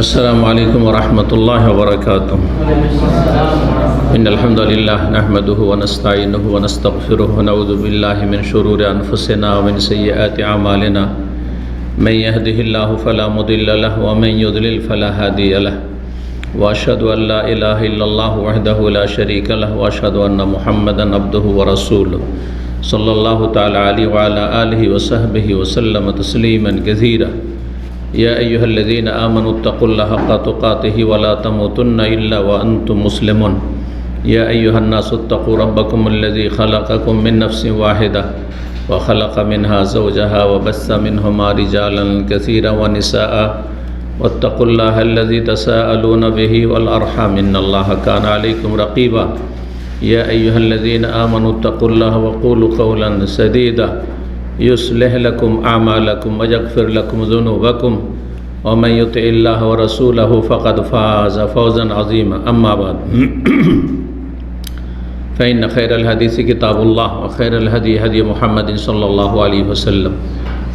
السلام عليكم ورحمة الله وبركاته. إن الحمد لله نحمده ونستعينه ونستغفره ونعوذ بالله من شرور أنفسنا ومن سيئات أعمالنا. من يهده الله فلا مضل له ومن يضلل فلا هادي له. وأشهد أن لا إله إلا الله وحده لا شريك له وأشهد أن محمدا عبده ورسوله صلى الله تعالى عليه وعلى آله وصحبه وسلم تسليما كثيرا. يا أيها الذين آمنوا اتقوا الله حق تقاته ولا تموتن إلا وأنتم مسلمون. يا أيها الناس اتقوا ربكم الذي خلقكم من نفس واحدة وخلق منها زوجها وبث منهما رجالا كثيرا ونساء واتقوا الله الذي تساءلون به والأرحام إن الله كان عليكم رقيبا. يا أيها الذين آمنوا اتقوا الله وقولوا قولا سديدا يصلح لكم أعمالكم ويغفر لكم ذنوبكم ومن يطع الله ورسوله فقد فاز فوزا عظيما. أما بعد فإن خير الحديث كتاب الله وخير الهدي هدي محمد صلى الله عليه وسلم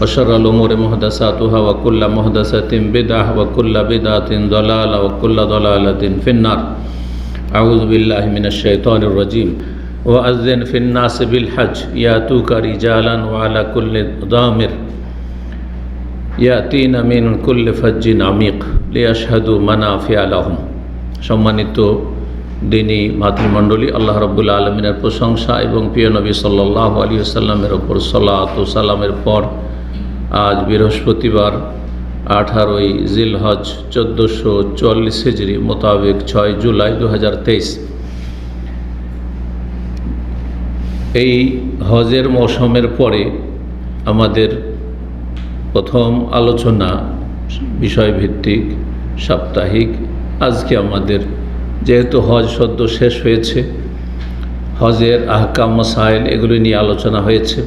وشر الأمور محدثاتها وكل محدثة بدعة وكل بدعة ضلالة وكل ضلالة في النار. أعوذ بالله من الشيطان الرجيم. وأذن في الناس بالحج يأتوك رجالا وعلى كل ضامر يأتين من كل فج عميق ليشهدوا منافع لهم. সম্মানিত দিনী মাতৃমণ্ডলী, আল্লাহ রাব্বুল আলামিনের প্রশংসা এবং প্রিয় নবী সাল্লাল্লাহু আলাইহি ওয়াসাল্লামের ওপর সালাত ও সালামের পর আজ বৃহস্পতিবার 18ই জিলহজ 1444 হিজরি মোতাবেক 6 জুলাই 2023 এই হজের মৌসুমের পরে আমাদের প্রথম আলোচনা বিষয়ভিত্তিক সাপ্তাহিক। আজকে আমাদের যেহেতু হজ সদ্য শেষ হয়েছে, হজের আহকাম মাসাইল এগুলি নিয়ে আলোচনা হয়েছে।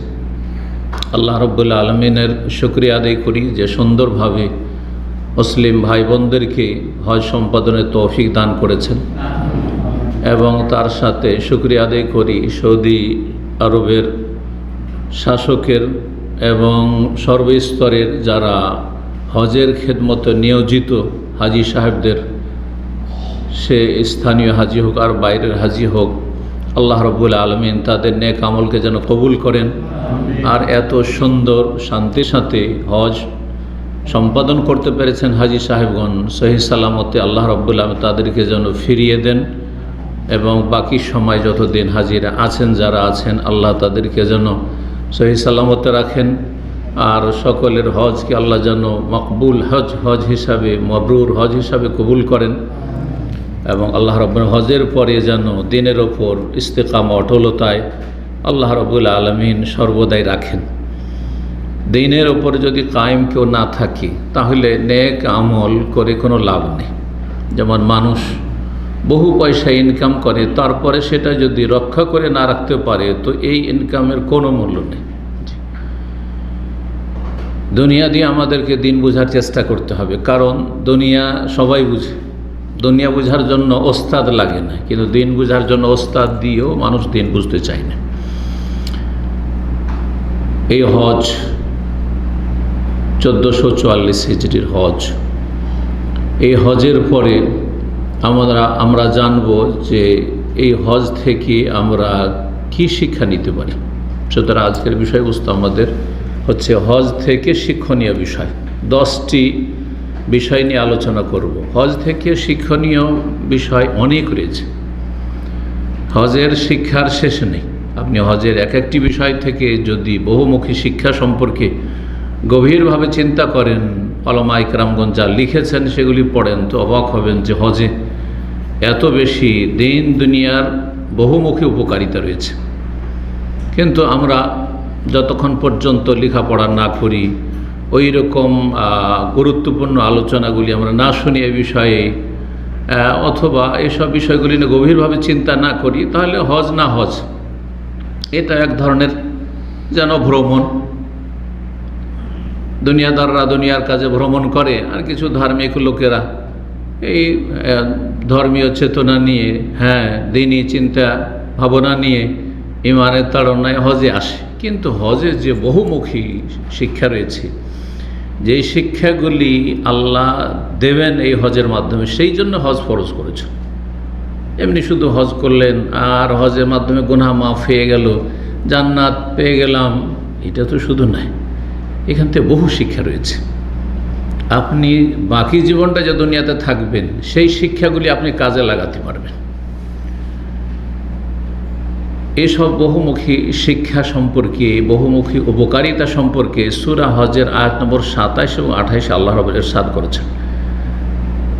আল্লাহ রাব্বুল আলামিনের শুকরিয়া আদায় করি যে সুন্দরভাবে মুসলিম ভাই বোনদেরকে হজ সম্পাদনের তৌফিক দান করেছেন, এবং তার সাথে শুকরিয়া আদায় করি সৌদি আরবের শাসকের এবং সর্বস্তরের যারা হজের খেদমতে নিয়োজিত হাজি সাহেবদের, সে স্থানীয় হাজি হোক আর বাইরের হাজি হোক, আল্লাহ রাব্বুল আলামিন তাদের নেক আমলকে যেন কবুল করেন। আর এত সুন্দর শান্তির সাথে হজ সম্পাদন করতে পেরেছেন হাজি সাহেবগণ সহি সালামতে, আল্লাহ রাব্বুল আলামিন তাদেরকে যেন ফিরিয়ে দেন, এবং বাকি সময় যতদিন হাজিরা আছেন যারা আছেন আল্লাহ তাদেরকে যেন সহি সালামতে রাখেন। আর সকলের হজকে আল্লাহ যেন মকবুল হজ হিসাবে, মবরুর হজ হিসাবে কবুল করেন, এবং আল্লাহ রাব্বুল হজের পরে যেন দিনের ওপর ইস্তেকামা অটলতায় আল্লাহ রাব্বুল আলামিন সর্বদাই রাখেন। দিনের ওপর যদি কায়েম কেউ না থাকি তাহলে নেক আমল করে কোনো লাভ নেই। যেমন মানুষ বহু পয়সা ইনকাম করে, তারপরে সেটা যদি রক্ষা করে না রাখতে পারে তো এই ইনকামের কোনো মূল্য নেই। দুনিয়া দিয়ে আমাদেরকে দিন বোঝার চেষ্টা করতে হবে, কারণ দুনিয়া সবাই বুঝে। দুনিয়া বোঝার জন্য ওস্তাদ লাগে না, কিন্তু দিন বোঝার জন্য ওস্তাদ দিয়েও মানুষ দিন বুঝতে চায় না। এই হজ 1444 হিজরির হজ, এই হজের পরে আমরা জানব যে এই হজ থেকে আমরা কি শিক্ষা নিতে পারি। সুতরাং আজকের বিষয়বস্তু আমাদের হচ্ছে হজ থেকে শিক্ষণীয় বিষয়। 10টি বিষয় নিয়ে আলোচনা করব। হজ থেকে শিক্ষণীয় বিষয় অনেক রয়েছে, হজের শিক্ষার শেষ নেই। আপনি হজের এক একটি বিষয় থেকে যদি বহুমুখী শিক্ষা সম্পর্কে গভীরভাবে চিন্তা করেন, উলামা ইকরামগণ যা লিখেছেন সেগুলি পড়েন, তো অবাক হবেন যে হজে এত বেশি দিন দুনিয়ার বহুমুখী উপকারিতা রয়েছে। কিন্তু আমরা যতক্ষণ পর্যন্ত লেখাপড়া না করি, ওই রকম গুরুত্বপূর্ণ আলোচনাগুলি আমরা না শুনি এ বিষয়ে, অথবা এইসব বিষয়গুলি নিয়ে গভীরভাবে চিন্তা না করি, তাহলে হজ না হজ এটা এক ধরনের যেন ভ্রমণ। দুনিয়াদাররা দুনিয়ার কাজে ভ্রমণ করে, আর কিছু ধার্মিক লোকেরা এই ধর্মীয় চেতনা নিয়ে, দিনই চিন্তা ভাবনা নিয়ে ইমানের তাড়নায় হজে আসে। কিন্তু হজে যে বহুমুখী শিক্ষা রয়েছে, যে শিক্ষাগুলি আল্লাহ দেবেন এই হজের মাধ্যমে, সেই জন্য হজ ফরজ করেছেন। এমনি শুধু হজ করলেন আর হজের মাধ্যমে গুনাহ মাফ হয়ে গেল, জান্নাত পেয়ে গেলাম, এটা তো শুধু নয়, এখান থেকে বহু শিক্ষা রয়েছে। আপনি বাকি জীবনটা যে দুনিয়াতে থাকবেন সেই শিক্ষাগুলি আপনি কাজে লাগাতে পারবেন। এসব বহুমুখী শিক্ষা সম্পর্কে, বহুমুখী উপকারিতা সম্পর্কে সূরা হজের আয়াত নম্বর 27 এবং 28 আল্লাহ রাব্বুল ইরশাদ করেছেন,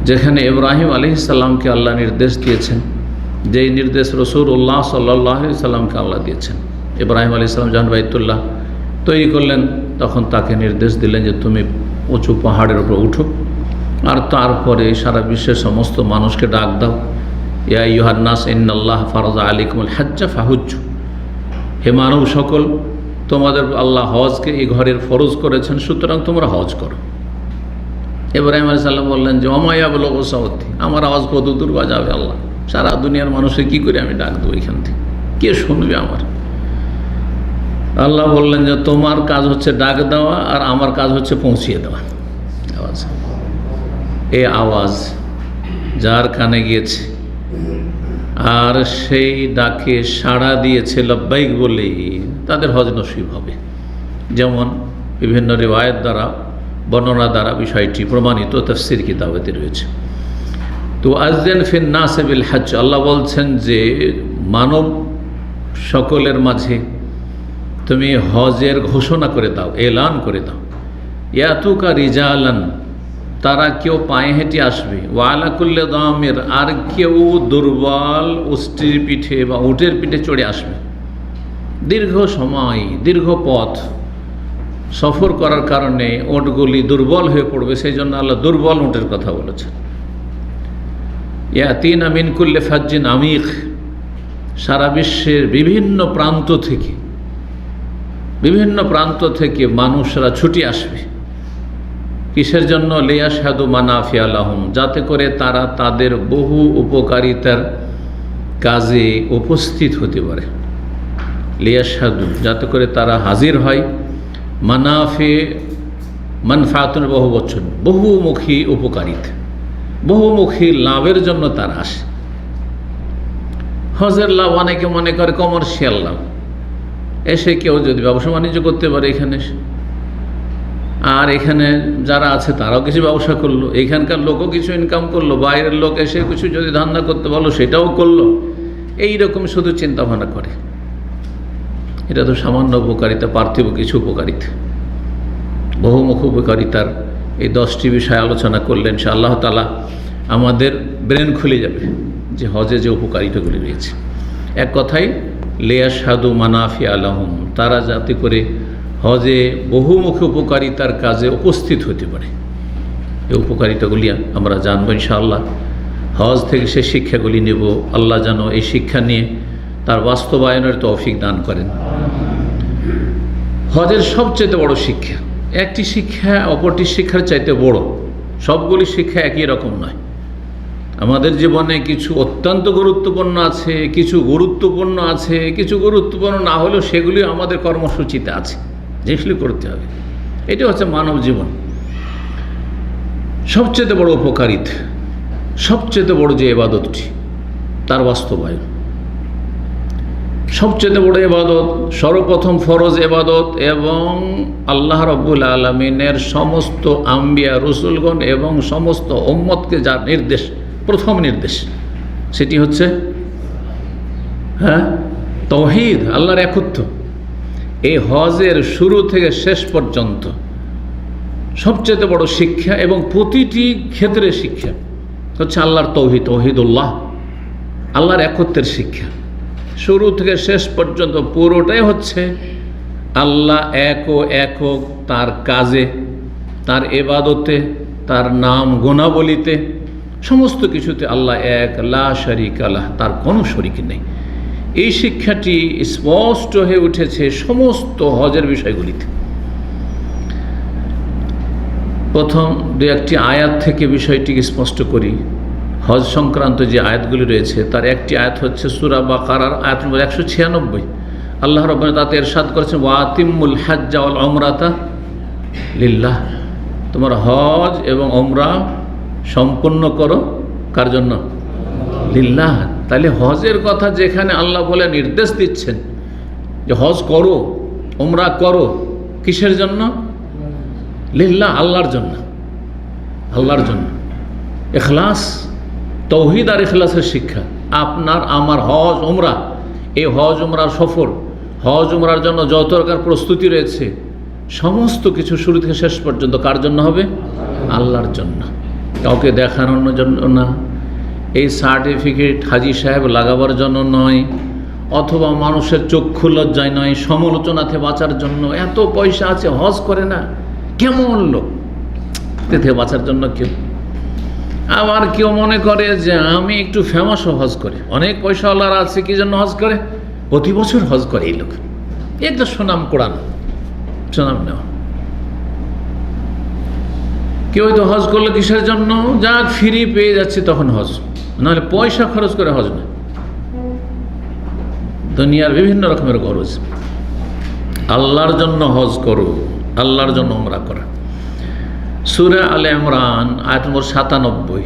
যেখানে ইব্রাহিম আলাইহিস সালামকে আল্লাহ নির্দেশ দিয়েছেন, যেই নির্দেশ রাসূলুল্লাহ সাল্লাল্লাহু আলাইহি সাল্লামকে আল্লাহ দিয়েছেন। ইব্রাহিম আলাইহিস সালাম যখন বাইতুল্লাহ তৈরি করলেন, তখন তাকে নির্দেশ দিলেন যে তুমি উঁচু পাহাড়ের উপর উঠো, আর তারপরে সারা বিশ্বের সমস্ত মানুষকে ডাক দাও, ইয়া আইয়ুহান নাস ইন্নাল্লাহ ফারাযা আলাইকুমুল হাজ্জা ফাহুজ্জু, হে মানব সকল, তোমাদের আল্লাহ হজকে এই ঘরের ফরজ করেছেন, সুতরাং তোমরা হজ করো। ইব্রাহিম আলাইহিস সালাম বললেন যে ওমায়া বলগো সাউতি, আমার আওয়াজ কত দূর বাজাবে আল্লাহ, সারা দুনিয়ার মানুষকে কী করে আমি ডাক দেবো এখান থেকে, কে শুনবে আমার? আল্লাহ বললেন যে তোমার কাজ হচ্ছে ডাক দেওয়া, আর আমার কাজ হচ্ছে পৌঁছিয়ে দেওয়া আওয়াজ। এই আওয়াজ যার কানে গিয়েছে আর সেই ডাকে সাড়া দিয়েছে লব্বাইক বলেই, তাদের হজ নসিব হবে। যেমন বিভিন্ন রিওয়ায়াত দ্বারা, বর্ণনা দ্বারা বিষয়টি প্রমাণিত তাফসীর কিতাবেতে রয়েছে। তো আযযান ফিন নাস বিল হজ, আল্লাহ বলছেন যে মানব সকলের মাঝে তুমি হজের ঘোষণা করে দাও, এলান করে দাও। ইয়াতুকা রিজালান, তারা কেউ পায়ে হেঁটে আসবে, ওয়ালা কুল্লি দামির, আর কেউ দুর্বল উষ্টির পিঠে বা উটের পিঠে চড়ে আসবে। দীর্ঘ সময়, দীর্ঘ পথ সফর করার কারণে উটগুলি দুর্বল হয়ে পড়বে, সেই জন্য আল্লাহ দুর্বল উটের কথা বলেছেন। ইয়াতিনা মিন কুল্লি ফাজ্জিন আমিক, সারা বিশ্বের বিভিন্ন প্রান্ত থেকে মানুষরা ছুটে আসবে। কিসের জন্য? লিয়াশহাদু মানাফিআ লাহুম, যাতে করে তারা তাদের বহু উপকারিতার কাজে উপস্থিত হতে পারে। লিয়াশহাদু, যাতে করে তারা হাজির হয়। মানাফি মানফাতুন বহু বচন, বহুমুখী উপকারিতা, বহুমুখী লাভের জন্য তারা আসে। হজের লাভ অনেকে মনে করে কমার্শিয়াল লাভ, এসে কেউ যদি ব্যবসা বাণিজ্য করতে পারে এখানে, আর এখানে যারা আছে তারাও কিছু ব্যবসা করলো, এখানকার লোকও কিছু ইনকাম করলো, বাইরের লোক এসে কিছু যদি ধান্দা করতে পারলো সেটাও করলো, এইরকম শুধু চিন্তা ভাবনা করে। এটা তো সামান্য উপকারিতা, পার্থিব কিছু উপকারিতা। বহুমুখ উপকারিতার এই 10টি বিষয় আলোচনা করলেন, ইনশাআল্লাহ তাআলা আমাদের ব্রেন খুলে যাবে যে হজে যে উপকারিতাগুলি রয়েছে। এক কথায় লিয়াশহাদু মানাফিআ লাহুম, তারা যাতে করে হজে বহুমুখী উপকারিতার কাজে উপস্থিত হতে পারে। এই উপকারিতাগুলি আমরা জানবো ইনশাআল্লাহ। হজ থেকে সে শিক্ষাগুলি নেব। আল্লাহ যেন এই শিক্ষা নিয়ে তার বাস্তবায়নের তৌফিক দান করেন। হজের সবচেয়ে বড় শিক্ষা, একটি শিক্ষা অপরটি শিক্ষার চাইতে বড়, সবগুলি শিক্ষা একই রকম নয়। আমাদের জীবনে কিছু অত্যন্ত গুরুত্বপূর্ণ আছে, কিছু গুরুত্বপূর্ণ আছে, কিছু গুরুত্বপূর্ণ না হলেও সেগুলি আমাদের কর্মসূচিতে আছে, যেগুলি করতে হবে। এটা হচ্ছে মানব জীবন। সবচেয়ে বড় উপকারিতা, সবচেয়ে বড় যে ইবাদতটি, তার বাস্তবায়ন। সবচেয়ে বড় ইবাদত, সর্বপ্রথম ফরজ ইবাদত, এবং আল্লাহ রাব্বুল আলামিনের সমস্ত আম্বিয়া রসুলগণ এবং সমস্ত উম্মতকে যার নির্দেশ, প্রথম নির্দেশ, সেটি হচ্ছে তাওহীদ, আল্লাহর একত্ব। এই হজের শুরু থেকে শেষ পর্যন্ত সবচেয়ে বড় শিক্ষা এবং প্রতিটি ক্ষেত্রে শিক্ষা হচ্ছে আল্লাহর তাওহীদ, তাওহীদুল্লাহ, আল্লাহর একত্বের শিক্ষা। শুরু থেকে শেষ পর্যন্ত পুরোটাই হচ্ছে আল্লাহ এক ও একক, তার কাজে, তার ইবাদতে, তার নাম গুণাবলিতে, সমস্ত কিছুতে আল্লাহ এক, লা শারীকা লাহ, তার কোনো শরীক নেই। এই শিক্ষাটি স্পষ্ট হয়ে উঠেছে সমস্ত হজের বিষয়গুলিতে। প্রথম দু একটি আয়াত থেকে বিষয়টিকে স্পষ্ট করি। হজ সংক্রান্ত যে আয়াতগুলি রয়েছে তার একটি আয়াত হচ্ছে সূরা বাকারার আয়াত নম্বর 196। আল্লাহ রাব্বুল তাতে ইরশাদ করেছেন, ওয়া আতিম্মুল হাজ্জা ওয়াল উমরাতা লিল্লাহ, তোমার হজ এবং ওমরা সম্পূর্ণ করো কার জন্য? লিল্লাহ। তাহলে হজের কথা যেখানে আল্লাহ বলে নির্দেশ দিচ্ছেন যে হজ করো, ওমরা করো, কিসের জন্য? লিল্লাহ, আল্লাহর জন্য। আল্লাহর জন্য ইখলাস, তৌহিদ আর ইখলাসের শিক্ষা। আপনার আমার হজ ওমরা, এই হজ ওমরার সফর, হজ ওমরার জন্য যত প্রকার প্রস্তুতি রয়েছে সমস্ত কিছু শুরু থেকে শেষ পর্যন্ত কার জন্য হবে? আল্লাহর জন্য, কাউকে দেখানোর জন্য না। এই সার্টিফিকেট হাজি সাহেব লাগাবার জন্য নয়, অথবা মানুষের চক্ষু লজ্জায় নয়, সমালোচনাতে বাঁচার জন্য। এত পয়সা আছে হজ করে না, কেমন লোক, থেকে বাঁচার জন্য কেউ। আবার কেউ মনে করে যে আমি একটু ফেমাস হজ করে, অনেক পয়সাওয়ালারা আছে কি জন্য হজ করে? প্রতি বছর হজ করে এই লোক, একটা সুনাম কোরআন, সুনাম নেওয়া। কেউ হয়তো হজ করলে কিসের জন্য? যাক ফ্রি পেয়ে যাচ্ছে তখন হজ, নাহলে পয়সা খরচ করে হজ না। দুনিয়ার বিভিন্ন রকমের গরজ। আল্লাহর জন্য হজ করো, আল্লাহর জন্য ওমরা করা। সূরা আলে ইমরান আয়াত নম্বর 97,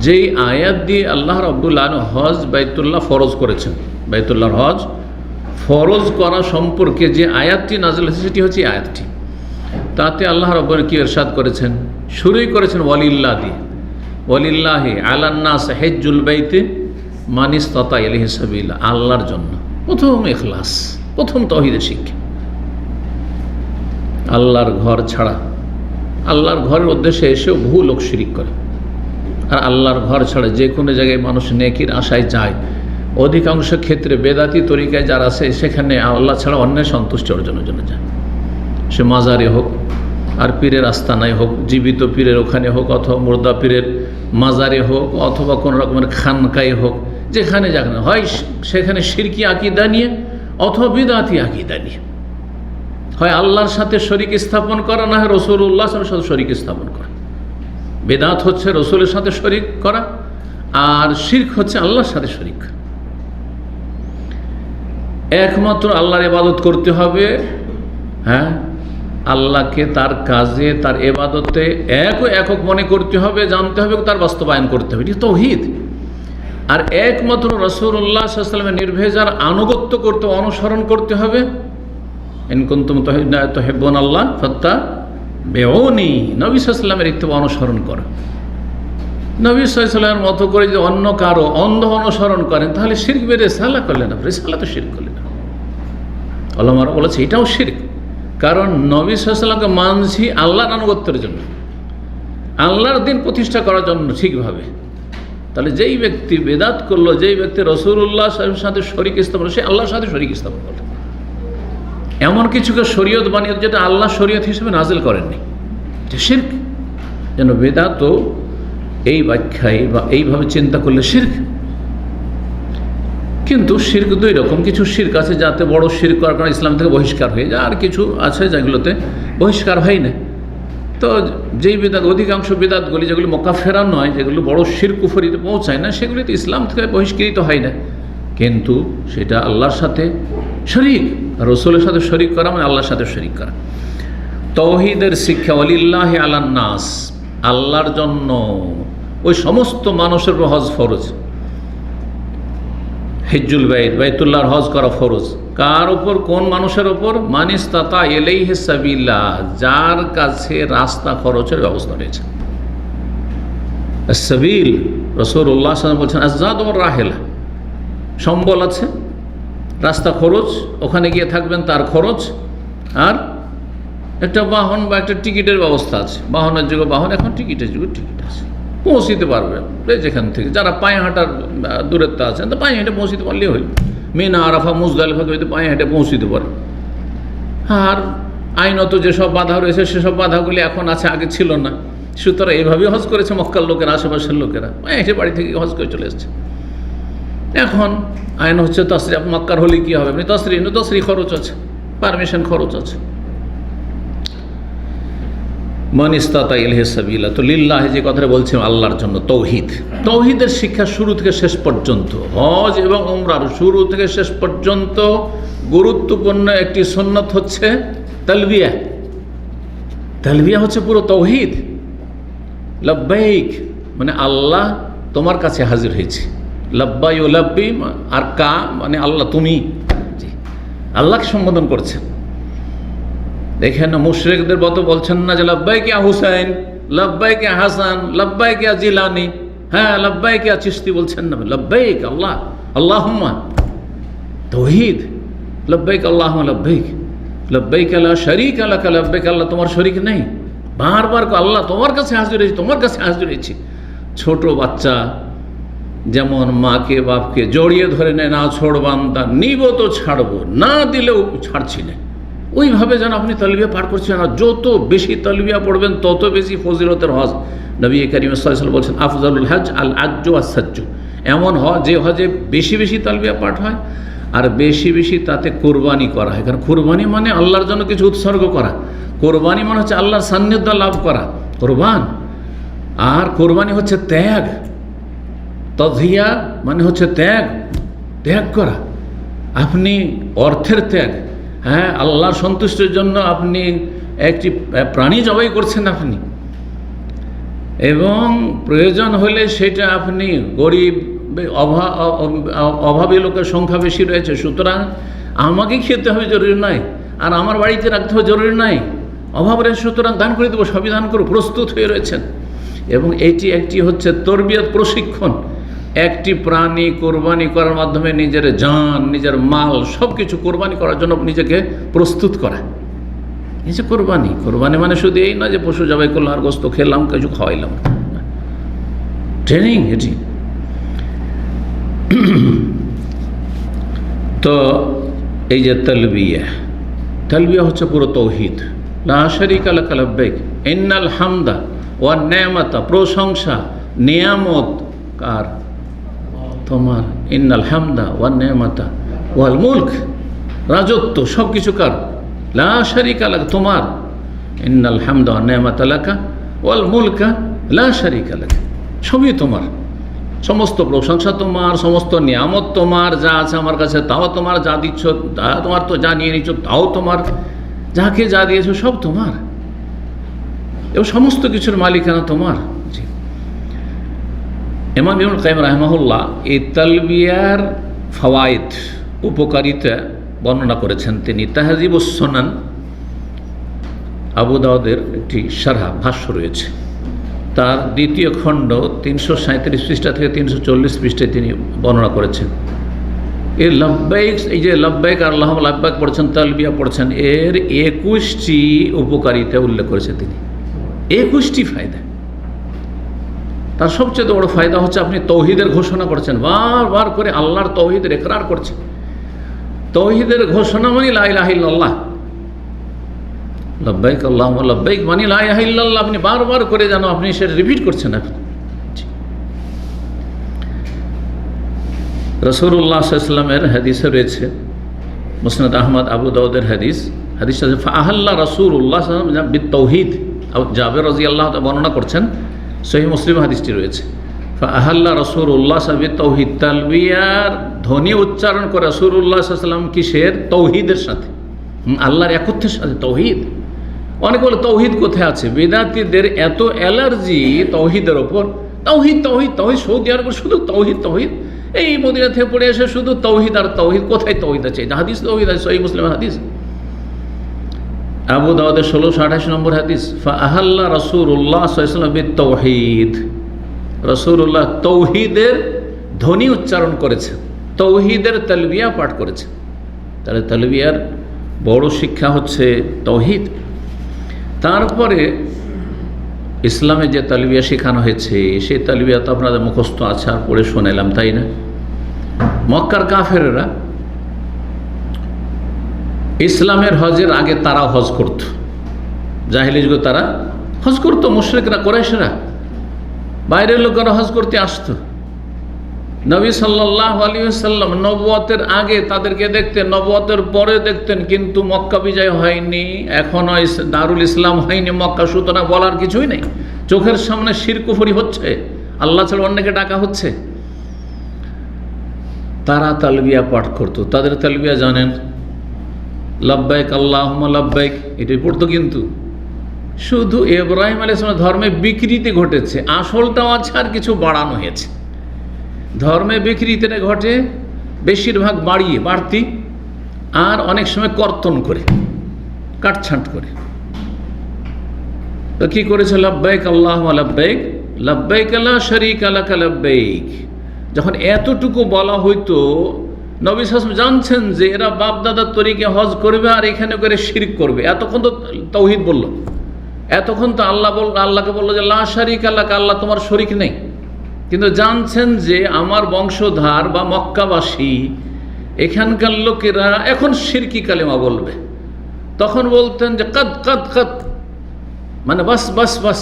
যেই আয়াত দিয়ে আল্লাহ রাব্বুল আলামিন হজ বাইতুল্লাহ ফরজ করেছেন, বাইতুল্লাহর হজ ফরজ করা সম্পর্কে যে আয়াতটি নাযিল হয়েছে সেটি হচ্ছে আয়াতটি। তাতে আল্লাহ রাব্বুল কি ইরশাদ করেছেন? শুরুই করেছেন ওয়ালিল্লাহ দিয়ে, ওয়ালিল্লাহি আলান নাস হিজ্জুল বাইতি মান ইসতাতা ইলাইহি সাবিলা। আল্লাহর জন্য প্রথম ইখলাস, প্রথম তাওহীদের শিক্ষা। আল্লাহর ঘর ছাড়া, আল্লাহর ঘরের উদ্দেশ্যে এসেও বহু লোক শিরিক করে। আর আল্লাহর ঘর ছাড়া যে কোনো জায়গায় মানুষ নেকির আশায় যায়, অধিকাংশ ক্ষেত্রে বেদাতি তরিকায় যারা আছে সেখানে আল্লাহ ছাড়া অন্যের সন্তুষ্টি অর্জনের জন্য যায়। সে মাজারে হোক, আর পীরের আস্তানায় হোক, জীবিত পীরের ওখানে হোক, অথবা মুর্দা পীরের মাজারে হোক, অথবা কোনো রকমের খানকায় হোক, যেখানে যাক না হয় সেখানে শিরকি আকীদা নিয়ে অথবা বিদআতি আকীদা নিয়ে, হয় আল্লাহর সাথে শরীক স্থাপন করা, না হয় রাসূলুল্লাহ সাল্লাল্লাহু আলাইহি ওয়াসাল্লামের সাথে শরীক স্থাপন করা। বেদাত হচ্ছে রসুলের সাথে শরীক করা, আর শিরক হচ্ছে আল্লাহর সাথে শরীক। একমাত্র আল্লাহর ইবাদত করতে হবে, হ্যাঁ, আল্লাহকে তার কাজে তার ইবাদতে একক মনে করতে হবে, জানতে হবে, তার বাস্তবায়ন করতে হবে, এটি তাওহীদ। আর একমাত্র রাসূলুল্লাহ সাল্লাল্লাহু আলাইহি ওয়াসাল্লামের নির্ভেজাল আনুগত্য করতে, অনুসরণ করতে হবে। ইন কুনতুম তুহিব্বুনাল্লাহ ফাত্তাবিউনি, নবী সাল্লাল্লাহু আলাইহি ওয়াসাল্লামের ইত্তেবা অনুসরণ করা। নবী সাল্লাল্লাহু আলাইহি ওয়াসাল্লামের মতো করে যদি অন্য কারো অন্ধ অনুসরণ করেন তাহলে শিরক বে রিসালা করলেন না, রিসালা তো শিরক করলেন না। ওলামারা বলেছে এটাও শিরক, কারণ নবী সাল্লাল্লাহু আলাইহি ওয়াসাল্লামকে মানছি আল্লাহর আনুগত্যের জন্য, আল্লাহর দিন প্রতিষ্ঠা করার জন্য ঠিকভাবে। তাহলে যেই ব্যক্তি বেদাত করলো, যেই ব্যক্তি রাসূলুল্লাহ সাল্লাল্লাহু আলাইহি ওয়াসাল্লামের সাথে শরীক স্থাপন, সে আল্লাহর সাথে শরীক স্থাপন করলো। এমন কিছুকে শরীয়ত বানিয়ে যেটা আল্লাহ শরীয়ত হিসেবে নাজিল করেননি, এটা শিরক। যেন বেদাতও এই ব্যাখ্যায় বা এইভাবে চিন্তা করলে শিরক। কিন্তু শিরক দুই রকম, কিছু শিরক আছে যাতে বড় শিরক করার কারণে ইসলাম থেকে বহিষ্কার হয়ে যায়, আর কিছু আছে যেগুলোতে বহিষ্কার হয় না। তো যেই বেদাত, অধিকাংশ বেদাতগুলি যেগুলি মুকাফফিরা নয়, যেগুলো বড় শিরক কুফরিতে পৌঁছায় না, সেগুলি তো ইসলাম থেকে বহিষ্কৃত হয় না, কিন্তু সেটা আল্লাহর সাথে শরীক, রসুলের সাথে শরীক করা মানে আল্লাহর সাথে শরীক করা। তাওহীদের শিক্ষা ওয়ালিল্লাহি আলান নাস, আল্লাহর জন্য ওই সমস্ত মানুষের উপর হজ ফরজ। হিজ্জুল বাইত, বাইতুল্লাহর হজ করা ফরজ কার উপর? কোন মানুষের উপর? মান ইসতাতা ইলাইহি সাবিলা, যার কাছে রাস্তা খরচের ব্যবস্থা রয়েছে। সাবিল, রাসূলুল্লাহ সাল্লাল্লাহু আলাইহি ওয়াসাল্লাম বলছেন আয-যাদ ওয়ার রাহিলা, সম্বল আছে, রাস্তা খরচ, ওখানে গিয়ে থাকবেন তার খরচ, আর একটা বাহন বা একটা টিকিটের ব্যবস্থা আছে। বাহনের যুগে বাহন, এখন টিকিটের যুগে টিকিট আছে, পৌঁছিতে পারবে যেখান থেকে। যারা পায়ে হাঁটার দূরত্ব আছেন তা পায়ে হেঁটে পৌঁছিতে পারলেই হল। মিনা, আরাফা, মুজদালিফা হয়তো পায়ে হেঁটে পৌঁছিতে পারে। আর আইনত যেসব বাধা রয়েছে সেসব বাধাগুলি এখন আছে, আগে ছিল না। সুতরাং এইভাবেই হজ করেছে মক্কার লোকেরা, আশেপাশের লোকেরা পায়ে হেঁটে বাড়ি থেকে হজ করে চলে এসছে। এখন আইন হচ্ছে তসরি, মক্কার হলে কী হবে? তসরি খরচ আছে, পারমিশন খরচ আছে। মান ইসতাতা ইলাইহি সাবিলা, তো লিল্লাহ যে কথাটা বলছিলাম আল্লাহর জন্য, তাওহীদ। তাওহীদের শিক্ষা শুরু থেকে শেষ পর্যন্ত, হজ এবং উমরার শুরু থেকে শেষ পর্যন্ত গুরুত্বপূর্ণ একটি সুন্নত হচ্ছে তালবিয়া। তালবিয়া হচ্ছে পুরো তৌহিদ। লব্বাইক মানে আল্লাহ তোমার কাছে হাজির হয়েছে, লব্বাই ও লব্বি আর কা মানে আল্লাহ তুমি, আল্লাহকে সম্বোধন করছেন। দেখেন মুশরিকদের মতো বলছেন না যে লব্বাইক ইয়া হুসাইন, লব্বাইক ইয়া হাসান, লব্বাইক ইয়া জিলানি, হ্যাঁ লব্বাইক ইয়া চিশতি বলছেন না, লব্বাইক আল্লাহ, আল্লাহুম্মা তাওহীদ, লব্বাইক আল্লাহুম্মা লব্বাইক, লব্বাইক লা শারীকা লাকা লব্বাইক, আল্লাহ তোমার শরীক নেই। বারবার আল্লাহ তোমার কাছে হাজির হয়েছি, তোমার কাছে হাজির হয়েছি। ছোট বাচ্চা যেমন মাকে বাপকে জড়িয়ে ধরে নেয়, না ছোড়বান্দা নিব তো ছাড়বো, না দিলেও ছাড়ছি না, ওইভাবে যেন আপনি তালবিয়া পাঠ করছেন। আর যত বেশি তালবিয়া পড়বেন তত বেশি ফজিলতের হজ। নবী করিম সাল্লাল্লাহু আলাইহি ওয়াসাল্লাম বলছেন আফজালুল হজ আল আজ্জু ওয়াস সাজ্জু, এমন হজ যে হজে বেশি বেশি তালবিয়া পাঠ হয় আর বেশি বেশি তাতে কোরবানি করা হয়। কারণ কোরবানি মানে আল্লাহর জন্য কিছু উৎসর্গ করা, কোরবানি মানে হচ্ছে আল্লাহর সান্নিধ্য লাভ করা, কোরবান। আর কোরবানি হচ্ছে ত্যাগ, তযহিয়া মানে হচ্ছে ত্যাগ, ত্যাগ করা। আপনি অর্থের ত্যাগ, হ্যাঁ আল্লাহর সন্তুষ্টির জন্য আপনি একটি প্রাণী জবাই করছেন আপনি, এবং প্রয়োজন হলে সেটা আপনি গরিব অভাবী লোকের সংখ্যা বেশি রয়েছে, সুতরাং আমাকে খেতে হবে জরুরি নয়, আর আমার বাড়িতে রাখতে হবে জরুরি নয়, অভাব রয়েছে সুতরাং দান করে দেবো, সবই দান করো, প্রস্তুত হয়ে রয়েছেন। এবং এটি একটি হচ্ছে তরবিয়ত, প্রশিক্ষণ। একটি প্রাণী কোরবানি করার মাধ্যমে নিজের জান, নিজের মাল সব কিছু কোরবানি করার জন্য নিজেকে প্রস্তুত করা, এই যে কোরবানি। কোরবানি মানে শুধু এই না যে পশু জবাই করলাম আর গোস্ত খেলাম, কিছু খাওয়াইলাম, ট্রেনিং এটি। তো এই যে তালবিয়া, তালবিয়া হচ্ছে পুরো তৌহিদ। লা শারীকা লাকা লব্বাইক ইন্নাল হামদা ওয়ান নিয়ামাতা, প্রশংসা নিয়ামত কার? তোমার। ইন্নাল হামদা ওয়ান নিয়ামাতা ওয়াল মুলক, রাজত্ব সব কিছু কার? লা শারীকা লাকা, তোমার। ইন্নাল হামদা ওয়ান নিয়ামাতা লাকা ওয়াল মুলকা লা শারীকা লাকা, সবই তোমার, সমস্ত প্রশংসা তোমার, সমস্ত নিয়ামত তোমার, যা আছে আমার কাছে তাও তোমার, যা দিচ্ছ তা তোমার, তো যা নিয়ে নিচ্ছ তাও তোমার, যাকে যা দিয়েছ সব তোমার, এবং সমস্ত কিছুর মালিকানা তোমার। জি, ইমাম ইবনুল কাইয়িম রাহিমাহুল্লাহ এই তালবিয়ার ফাওয়ায়েদ, উপকারিতা বর্ণনা করেছেন। তিনি তাহযিবুস সুনান, আবু দাউদের একটি শারহ ভাষ্য রয়েছে, তার দ্বিতীয় খণ্ড 337 পৃষ্ঠা থেকে 340 পৃষ্ঠায় তিনি বর্ণনা করেছেন। এর লব্বাইক, এই যে লব্বাইক আর আল্লাহুম্মা লব্বাইক পড়ছেন, তালবিয়া পড়ছেন, এর 21টি উপকারিতা উল্লেখ করেছে তিনি, 21টি ফায়দা। তার সবচেয়ে বড় ফায়দা হচ্ছে আপনি তৌহিদের ঘোষণা করছেন, বারবার করে আল্লাহর তৌহিদের ইকরার করছেন। তৌহিদের ঘোষণা মানে লা ইলাহা ইল্লাল্লাহ, লব্বাইক আল্লাহুম্মা লব্বাইক মানে লা ইলাহা ইল্লাল্লাহ, আপনি বারবার করে যেন আপনি সেটা রিপিট করছেন। আপনি রাসূলুল্লাহ সাল্লাল্লাহু আলাইহি ওয়াসাল্লামের হাদিসে রয়েছে, মুসনাদ আহমদ, আবু দাউদের হাদিস, হাদিসটা ফাআহাল্লা রাসূলুল্লাহ সাল্লাল্লাহু আলাইহি ওয়াসাল্লাম বিত-তাওহীদ। জাবের রাদিয়াল্লাহু তাআলা বর্ণনা করছেন, সহিহ মুসলিম হাদিসটি রয়েছে। ফাআহাল্লা রাসূলুল্লাহ সাল্লাল্লাহু আলাইহি ওয়াসাল্লাম বিত-তাওহীদ, তালবিয়ার ধ্বনি উচ্চারণ করে রাসূলুল্লাহ সাল্লাল্লাহু আলাইহি ওয়াসাল্লাম কিসের? তৌহিদের সাথে, আল্লাহর একত্বের সাথে তৌহিদ। অনেকে বলে তৌহিদ কোথায় আছে? বিদাতীদের এত অ্যালার্জি তৌহিদের ওপর, তৌহিদ তৌহিদ তৌহিদ, সৌদি আরব শুধু তৌহিদ তৌহিদ, এই মদিনা থেকে পড়ে এসে শুধু তৌহিদ আর তৌহিদ। কোথায় তৌহিদ আছে? হাদিস তৌহিদ আছে, সহিহ মুসলিম হাদিস, আবু দাউদের 1628 নম্বর হাদিস। ফাআহাল্লা রাসূলুল্লাহ সাল্লাল্লাহু আলাইহি ওয়াসাল্লাম বিত-তাওহীদ, রাসূলুল্লাহ তৌহিদের ধ্বনি উচ্চারণ করেছেন, তৌহিদের তালবিয়া পাঠ করেছেন। তাহলে তালবিয়ার বড় শিক্ষা হচ্ছে তৌহিদ। তারপরে ইসলামে যে তালবিয়া শেখানো হয়েছে সেই তালবিয়া তো আপনাদের মুখস্থ আছে আর পড়ে শোনালাম, তাই না? মক্কার কাফেররা ইসলামের হজের আগে তারা হজ করত, জাহেলি যুগে তারা হজ করত, মুশরিকরা, কুরাইশরা, বাইরের লোকেরা হজ করতে আসতো। নবী সাল্লাল্লাহু আলাইহি ওয়াসাল্লাম নবুয়তের আগে তাদেরকে দেখতেন, নবুয়তের পরে দেখতেন, কিন্তু মক্কা বিজয় হয়নি, এখনও দারুল ইসলাম হয়নি মক্কা, সুতরাং বলার কিছুই নেই। চোখের সামনে শিরক কুফরি হচ্ছে, আল্লাহ ছাড়া অন্যকে ডাকা হচ্ছে। তারা তালবিয়া পাঠ করতো, তাদের তালবিয়া জানেন, লব্বাইক আল্লাহুম্মা লব্বাইক, এটাই পড়তো। কিন্তু শুধু ইব্রাহিম আলাইহিস সালামের ধর্মে বিকৃতি ঘটেছে, আসলটাও আছে আর কিছু বাড়ানো হয়েছে। ধর্মে বিকৃতিটা ঘটে বেশিরভাগ বাড়তি, আর অনেক সময় কর্তন করে, কাটছাঁট করে। তো কি করেছে? লাব্বাইক আল্লাহুম্মা লাব্বাইক, লাব্বাইক লা শারীকা লাকা লাব্বাইক। যখন এতটুকু বলা হইতো, নবী সাল্লাল্লাহু আলাইহি ওয়াসাল্লাম জানছেন যে এরা বাপ দাদার তরিকে হজ করবে আর এখানে করে শিরক করবে। এতক্ষণ তো তাওহীদ বলল, এতক্ষণ তো আল্লাহকে বললো যে লা শারীকা লাকা, আল্লাহ তোমার শরীক নেই। কিন্তু জানছেন যে আমার বংশধার বা মক্কাবাসী, এখানকার লোকেরা এখন শিরকি কালেমা বলবে, তখন বলতেন যে কাদ কাদ কাদ, মানে বাস বাস বাস।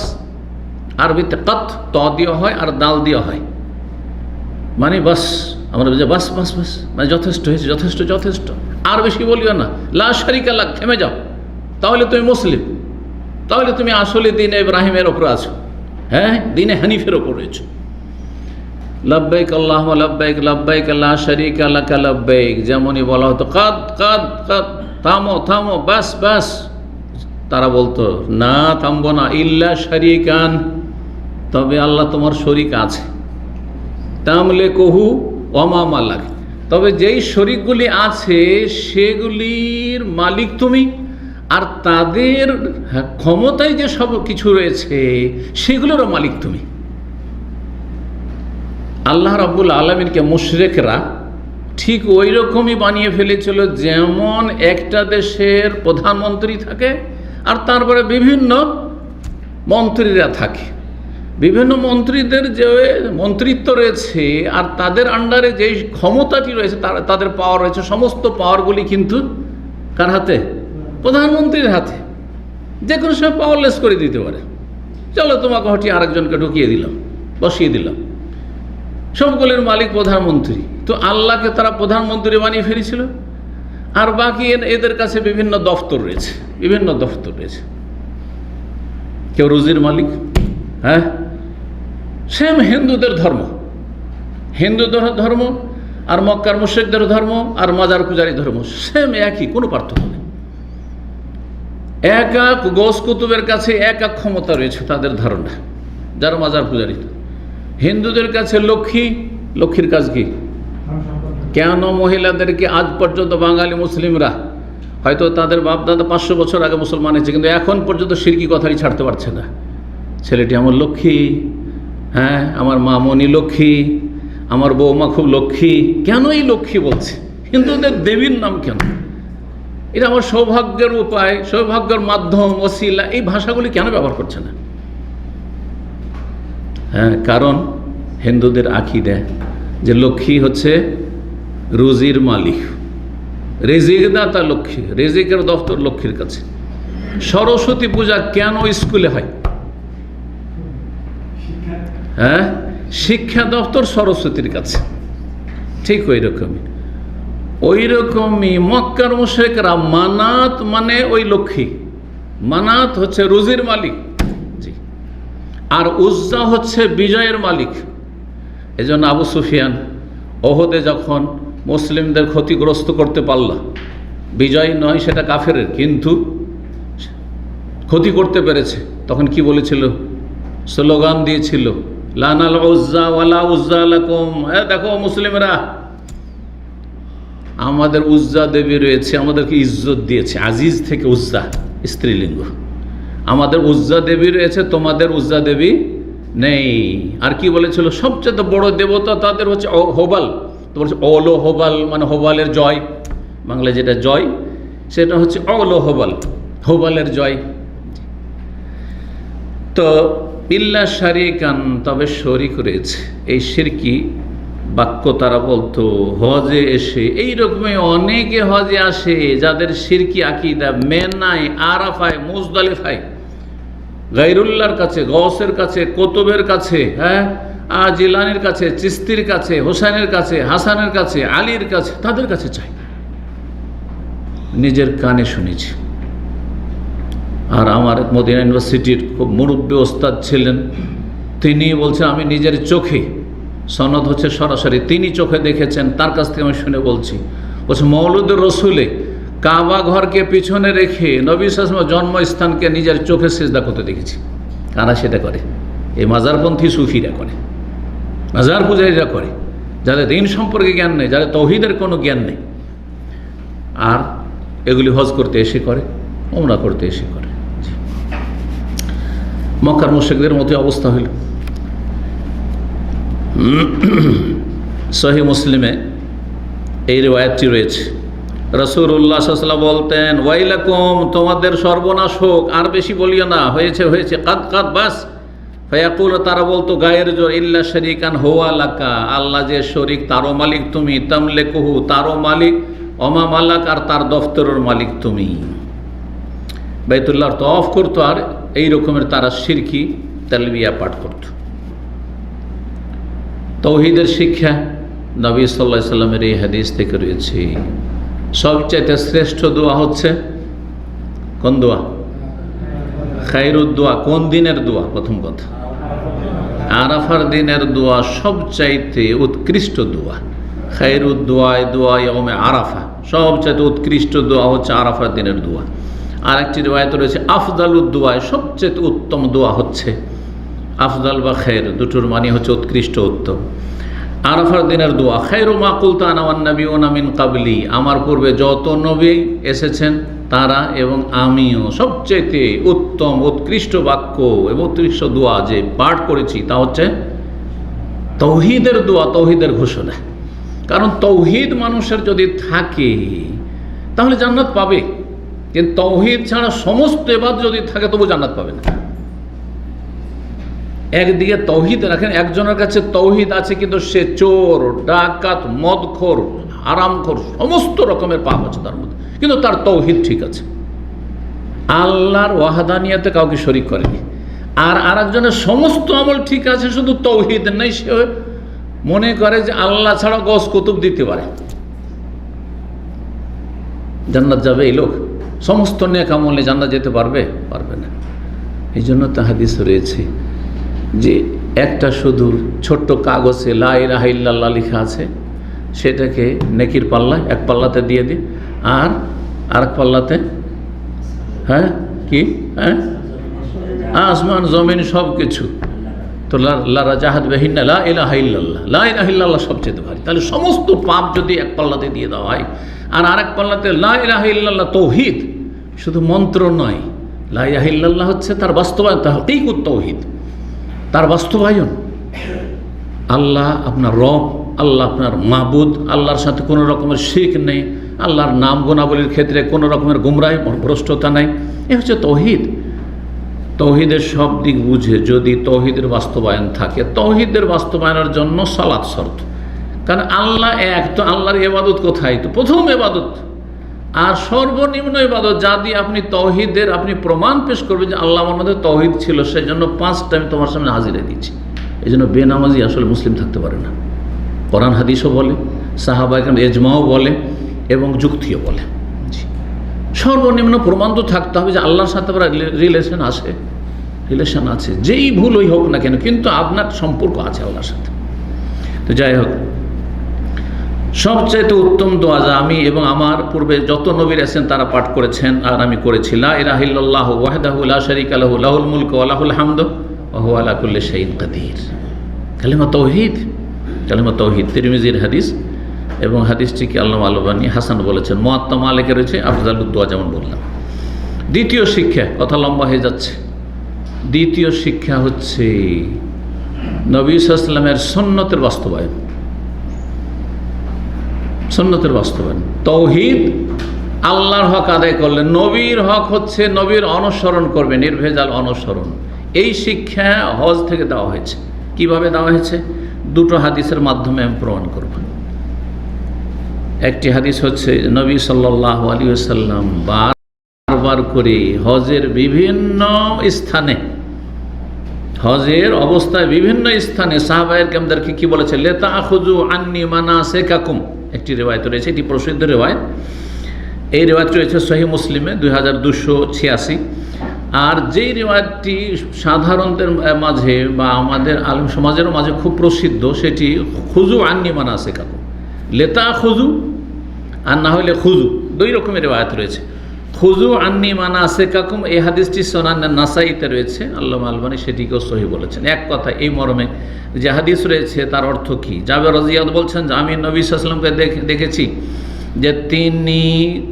আরবিতে কাত ত দেওয়া হয় আর দাল দেওয়া হয়, মানে বাস। আমরা যে বাস বাস বাস, মানে যথেষ্ট হয়েছে, যথেষ্ট যথেষ্ট, আর বেশি বলিও না। লা শারীকা লাক, থেমে যাও, তাহলে তুমি মুসলিম, তাহলে তুমি আসলে দ্বীনে ইব্রাহিমের ওপর আছো, হ্যাঁ, দ্বীনে হানিফের ওপর রয়েছো। লাব্বাইক আল্লাহুম্মা লাব্বাইক, লাব্বাইক লা শারীকা লাকা লাব্বাইক। যেমনই বলা হতো কাদ কাদ কাদ, থামো থামো, বাস বাস, তারা বলতো না, থামবো না। ইল্লা শারীকান, তবে আল্লাহ তোমার শরীক আছে। তামলিকুহু ওয়া মা মালাক, তবে যেই শরীকগুলি আছে সেগুলির মালিক তুমি, আর তাদের ক্ষমতায় যে সব কিছু রয়েছে সেগুলোরও মালিক তুমি। আল্লাহ রাব্বুল আলামিনকে মুশরিকরা ঠিক ওই রকমই বানিয়ে ফেলেছিল, যেমন একটা দেশের প্রধানমন্ত্রী থাকে আর তারপরে বিভিন্ন মন্ত্রীরা থাকে। বিভিন্ন মন্ত্রীদের যে মন্ত্রিত্ব রয়েছে আর তাদের আন্ডারে যে ক্ষমতাটি রয়েছে, তাদের পাওয়ার রয়েছে, সমস্ত পাওয়ারগুলি কিন্তু কার হাতে? প্রধানমন্ত্রীর হাতে। যে কোনো সময় পাওয়ারলেস করে দিতে পারে। চলো তোমাকে হটিয়ে আরেকজনকে ঢুকিয়ে দিলাম, বসিয়ে দিলাম। সবগুলির মালিক প্রধানমন্ত্রী। তো আল্লাহকে তারা প্রধানমন্ত্রী বানিয়ে ফেলেছিল। আর বাকি এদের কাছে বিভিন্ন দফতর রয়েছে, বিভিন্ন দফতর রয়েছে। কেউ রুজির মালিক, হ্যাঁ, সেম হিন্দুদের ধর্ম, হিন্দুদের ধর্ম আর মক্কার মুশরিকদের ধর্ম আর মাজার পূজারী ধর্ম সেম, একই, কোনো পার্থক্য নেই। এক এক গোস কুতুবের কাছে এক এক ক্ষমতা রয়েছে তাদের ধারণা, যারা মাজার পূজারী। হিন্দুদের কাছে লক্ষ্মী, লক্ষ্মীর কাজ কি? কেন মহিলাদেরকে আজ পর্যন্ত বাঙালি মুসলিমরা, হয়তো তাদের বাপদাদা 500 বছর আগে মুসলমান হয়েছে, কিন্তু এখন পর্যন্ত শিরকি কথাই ছাড়তে পারছে না। ছেলেটি আমার লক্ষ্মী, হ্যাঁ, আমার মামনি লক্ষ্মী, আমার বৌমা খুব লক্ষ্মী। কেন এই লক্ষ্মী বলছে? হিন্দুদের দেবীর নাম কেন? এটা আমার সৌভাগ্যের উপায়, সৌভাগ্যের মাধ্যম, ওসিলা, এই ভাষাগুলি কেন ব্যবহার করছে না? হ্যাঁ, কারণ হিন্দুদের আকীদা যে লক্ষ্মী হচ্ছে রুজির মালিক, রিজিক দাতা লক্ষ্মী, রিজিকের দফতর লক্ষ্মীর কাছে। সরস্বতী পূজা কেন স্কুলে হয়? হ্যাঁ, শিক্ষা দপ্তর সরস্বতীর কাছে। ঠিক ওই রকমই মক্কার মুশরিকরা মানাত মানে ওই লক্ষ্মী, মানাত হচ্ছে রুজির মালিক, জি, আর উজ্জা হচ্ছে বিজয়ের মালিক। এজন্য আবু সুফিয়ান ওহদে যখন মুসলিমদের ক্ষতিগ্রস্ত করতে পারল, বিজয় নয় সেটা কাফেরের, কিন্তু ক্ষতি করতে পেরেছে, তখন কি বলেছিল? স্লোগান দিয়েছিল, লানাল উজ্জা ওয়ালা উজ্জা লাকুম। দেখো মুসলিমরা, আমাদের উজ্জা দেবী রয়েছে, আমাদেরকে ইজ্জত দিয়েছে। আজিজ থেকে উজ্জা স্ত্রীলিঙ্গ। আমাদের উজ্জা দেবী রয়েছে, তোমাদের উজ্জা দেবী নেই। আর কি বলেছিল? সবচেয়ে বড় দেবতা তাদের হচ্ছে হোবাল। তো বলছে অলো হোবাল, মানে হোবালের জয়, বাংলায় যেটা জয় সেটা হচ্ছে অলো হোবাল, হোবালের জয়। তো ইল্লা শারীকান, তবে শরীক রয়েছে। এই শিরকি বাক্য তারা বলতো হজে এসে। এইরকমই অনেকে হজে আসে যাদের শিরকি আকীদা, মেনায়, আরাফায়, মুজদালিফায়, গায়রুল্লাহর কাছে, গৌসের কাছে, কুতুবের কাছে, হ্যাঁ, জিলানির কাছে, চিস্তির কাছে, হোসেনের কাছে, হাসানের কাছে, আলীর কাছে, তাদের কাছে চাই। নিজের কানে শুনেছি। আর আমার মদিনা ইউনিভার্সিটির খুব মুরব্বী ওস্তাদ ছিলেন, তিনি বলছেন আমি নিজের চোখে, সনদ হচ্ছে সরাসরি, তিনি চোখে দেখেছেন, তার কাছ থেকে আমি শুনে বলছি। বলছে মৌলুদের রসুলে কাবা ঘরকে পিছনে রেখে নবী সাল্লাল্লাহু আলাইহি ওয়াসাল্লামের জন্মস্থানকে নিজের চোখে সিজদা করতে দেখেছি। কারা সেটা করে? এই মাজারপন্থী সুফিরা করে, মাজার পূজারীরা করে, যাদের দিন সম্পর্কে জ্ঞান নেই, যাদের তৌহিদের কোনো জ্ঞান নেই। আর এগুলি হজ করতে এসে করে, ওমরা করতে এসে করে। মক্কার মুশরিকদের মতো অবস্থা হইল। সহিহ মুসলিমে এই রিওয়ায়াতটি রয়েছে। রাসূলুল্লাহ সাল্লাল্লাহু আলাইহি ওয়াসাল্লাম বলতেন, ওয়াইলাকুম, তোমাদের সর্বনাশ হোক, আর বেশি বলিও না, হয়েছে হয়েছে, কাদ কাদ বাস। ফায়াকুল, তারা বলতো, গায়ের জোর, ইল্লা শারীকান হুয়া লাকা, আল্লাহ যে শরীক তারও মালিক তুমি, তামলিকুহু, তারও মালিক, ওমা মালাক, আর তার দফতরের মালিক তুমি। বাইতুল্লাহর তওয়াফ করতো আর এই রকমের তারা শিরকি তালবিয়া পাঠ করত। তাওহীদের শিক্ষা নবী সাল্লাল্লাহু আলাইহি সাল্লামের এই হাদিস থেকে রয়েছে। সবচাইতে শ্রেষ্ঠ দোয়া হচ্ছে কোন দোয়া? খায়রুদ দোয়া। কোন দিনের দোয়া? প্রথম কথা, আরাফার দিনের দোয়া সবচাইতে উৎকৃষ্ট দোয়া। খায়রুদ দোয়ায় দোয়া ইয়াউমে আরাফা, সবচাইতে উৎকৃষ্ট দোয়া হচ্ছে আরাফার দিনের দোয়া। আর একটি রিওয়ায়াত রয়েছে, আফদালুদ দোয়ায়, সবচেয়ে উত্তম দোয়া হচ্ছে, আফদাল বা খের দুটোর মানে হচ্ছে উৎকৃষ্ট, উত্তম, আরাফার দিনের দোয়া। খায়রু মা কুলতু আনা ওয়ান নাবিয়ুনা মিন ক্বাবলি, আমার পূর্বে যত নবী এসেছেন তারা এবং আমিও সবচেয়ে উত্তম উৎকৃষ্ট বাক্য এবং উৎকৃষ্ট দোয়া যে পাঠ করেছি তা হচ্ছে তৌহিদের দোয়া, তৌহিদের ঘোষণা। কারণ তৌহিদ মানুষের যদি থাকে তাহলে জান্নাত পাবে, কিন্তু তৌহিদ ছাড়া সমস্ত ইবাদত যদি থাকে তবু জান্নাত পাবে না। একদিকে তৌহিদ রাখেন, একজনের কাছে তৌহিদ আছে কিন্তু সে চোর, ডাকাত, মদখোর, হারামখোর, সমস্ত রকমের পাপ আছে তার মধ্যে, কিন্তু তার তৌহিদ ঠিক আছে, আল্লাহর ওয়াহদানিয়াতে কাউকে শরীক করেনি। আর আরেকজনের সমস্ত আমল ঠিক আছে, শুধু তৌহিদ নেই, সে মনে করে যে আল্লাহ ছাড়া গস কুতুব দিতে পারে, জান্নাত যাবে এই লোক? সমস্ত নেক আমলে জান্নাত যেতে পারবে? পারবে না। এই জন্য তো হাদিস রয়েছে যে একটা শুধু ছোট্ট কাগজে লা ইলাহা ইল্লাল্লাহ লেখা আছে, সেটাকে নেকির পাল্লায় এক পাল্লাতে দিয়ে দিই, আর আরেক পাল্লাতে আসমান জমিন সব কিছু, তো লারাজাহাত বিহিন্না লা ইলাহা ইল্লাল্লাহ, লা ইলাহা ইল্লাল্লাহ সবচেয়ে ভারী। তাহলে সমস্ত পাপ যদি এক পাল্লাতে দিয়ে দেওয়া হয়, আর আরেক পাল্লাতে লা ইলাহা ইল্লাল্লাহ তৌহিদ, শুধু মন্ত্র নয়, লা ইলাহা ইল্লাল্লাহ হচ্ছে তার বাস্তবায়ন, তাহকীকুত তৌহিদ, তার বাস্তবায়ন। আল্লাহ আপনার রব, আল্লাহ আপনার মাবুদ, আল্লাহর সাথে কোনো রকমের শিরক নেই, আল্লাহর নাম গুণাবলীর ক্ষেত্রে কোনো রকমের গুমরাহি ভ্রষ্টতা নাই, এ হচ্ছে তৌহিদ। তৌহিদের সব দিক বুঝে যদি তৌহিদের বাস্তবায়ন থাকে, তৌহিদের বাস্তবায়নের জন্য সালাত শর্ত। কারণ আল্লাহ এক, তো আল্লাহর ইবাদত কোথায়? তো প্রথম ইবাদত আর সর্বনিম্ন ইবাদত, যা দিয়ে আপনি তৌহিদের আপনি প্রমাণ পেশ করবেন যে আল্লাহ আমার মধ্যে তৌহিদ ছিল, সেই জন্য 5টা আমি তোমার সামনে হাজিরা দিচ্ছি। এই জন্য বেনামাজি আসলে মুসলিম থাকতে পারে না। কোরআন হাদিসও বলে, সাহাবা ইকরাম এজমাও বলে এবং যুক্তিও বলে। সর্বনিম্ন প্রমাণ তো থাকতে হবে যে আল্লাহর সাথে আপনার রিলেশন আছে, যেই ভুলই হোক না কেন, কিন্তু আপনার সম্পর্ক আছে আল্লাহর সাথে। তো যাই হোক, সবচাইতে উত্তম দোয়া যা আমি এবং আমার পূর্বে যত নবীর আছেন তারা পাঠ করেছেন আর আমি করেছি, লা ইলাহা ইল্লাল্লাহু ওয়াহদাহু লা শারীকা লাহু লাহুল মুলকু ওয়া লাহুল হামদু ওয়া হুয়া আলা কুল্লি শাইইন কাদির। কালিমা তৌহিদ, কালিমা তৌহিদ, তিরমিজির হাদিস, এবং হাদিসটিকে আল্লামা আল-আলবানী হাসান বলেছেন। মুয়াত্তা মালিকে রয়েছে আফজালুদ দোয়া, যেমন বললাম। দ্বিতীয় শিক্ষা, কথা লম্বা হয়ে যাচ্ছে। দ্বিতীয় শিক্ষা হচ্ছে নবী সাল্লাল্লাহু আলাইহি ওয়াসাল্লামের সুন্নতের বাস্তবায়ন। সুন্নতের বাস্তবায়ন, তৌহিদ আল্লাহর হক আদায় করলে, নবীর হক হচ্ছে নবীর অনুসরণ করবে, নির্ভেজাল অনুসরণ। এই শিক্ষা হজ থেকে দেওয়া হয়েছে। কিভাবে দেওয়া হয়েছে? দুটো হাদিসের মাধ্যমে আমি প্রমাণ করব। একটি হাদিস হচ্ছে নবী সাল্লাল্লাহু আলাইহি ওয়াসাল্লাম বারবার করে হজের বিভিন্ন স্থানে, হজের অবস্থায় বিভিন্ন স্থানে সাহাবায়ে কেরামদেরকে কি বলেছে? লিতাখুযু আন্নী মানাসিকাকুম। একটি রিওয়ায়াত রয়েছে, এটি প্রসিদ্ধ রিওয়ায়াত। এই রিওয়ায়াত রয়েছে সহিহ মুসলিমে 2286। আর যেই রিওয়ায়াতটি সাধারণদের মাঝে বা আমাদের আলেম সমাজের মাঝে খুব প্রসিদ্ধ, সেটি খুযু আন্নী মানাসিকাকুম, লেতা খুযু আর না হলে খুযু, দুই রকমের রিওয়ায়াত রয়েছে। খুজু আন্নি মানাসিকাকুম, এই হাদিসটি সুনান নাসাইতে রয়েছে, আল্লামা আলবানী সেটিকেও সহিহ বলেছেন। এক কথা এই মর্মে যে হাদিস রয়েছে তার অর্থ কি? জাবের রাদিয়াল্লাহু বলছেন যে আমি নবী সাল্লাল্লাহু আলাইহি ওয়াসাল্লামকে দেখেছি যে তিনি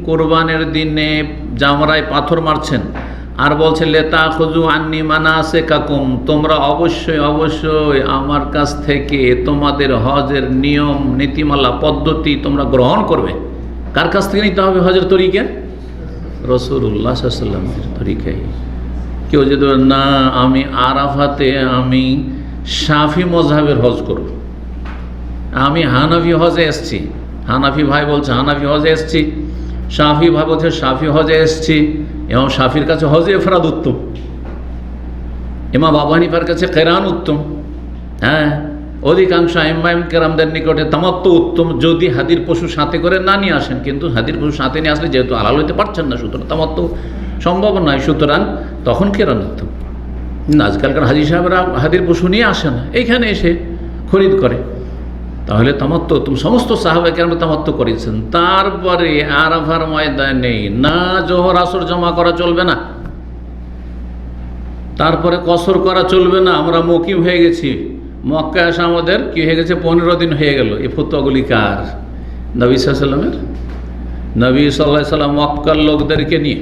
কোরবানের দিনে জামরায় পাথর মারছেন আর বলছে লেতা খুজু আন্নি মানাসিকাকুম, তোমরা অবশ্যই অবশ্যই আমার কাছ থেকে তোমাদের হজের নিয়ম নীতিমালা পদ্ধতি তোমরা গ্রহণ করবে। কার কাছ থেকে নিতে হবে হজের তরিকা? রাসূলুল্লাহ সাল্লাল্লাহু আলাইহি ওয়াসাল্লামের তরিকায়। কেউ যদি না আমি আরাফাতে আমি শাফি মযহাবের হজ করব, আমি হানাফি হজে এসেছি, হানাফি ভাই বলছে হানাফি হজে এসেছি, শাফি ভাই বলছে শাফি হজে এসেছি, এবং শাফির কাছে হজে ইফরাদ উত্তম, ইমাম আবু হানিফার কাছে কেরান উত্তম, হ্যাঁ অধিকাংশ আইম্মায়ে কেরামদের নিকটে তামাত্তু উত্তম, যদি হাদির পশু সাথে করে না নিয়ে আসেন। কিন্তু হাদির পশু সাথে নিয়ে আসলে যেহেতু হালাল হইতে পারছেন না, সুতরাং তামাত্তু সম্ভব নয়, সুতরাং তখন কেরান উত্তম। আজকালকার হাজি সাহেবরা হাদির পশু নিয়ে আসে না, এইখানে এসে খরিদ করে, তাহলে তামাত্তু উত্তম। সমস্ত সাহাবায়ে কেরাম তামাত্তু করেছেন। তারপরে আরাফার ময়দানে না জোহর আসর জমা করা চলবে না, তারপরে কসর করা চলবে না। আমরা মুকিম হয়ে গেছি, মক্কা আসা আমাদের কি হয়ে গেছে, 15 দিন হয়ে গেল। এই ফতোয়াগুলি কার? নবী সাল্লাল্লাহু আলাইহি ওয়াসাল্লামের। নবী সাল্লাল্লাহু আলাইহি ওয়াসাল্লাম মক্কার লোকদেরকে নিয়ে,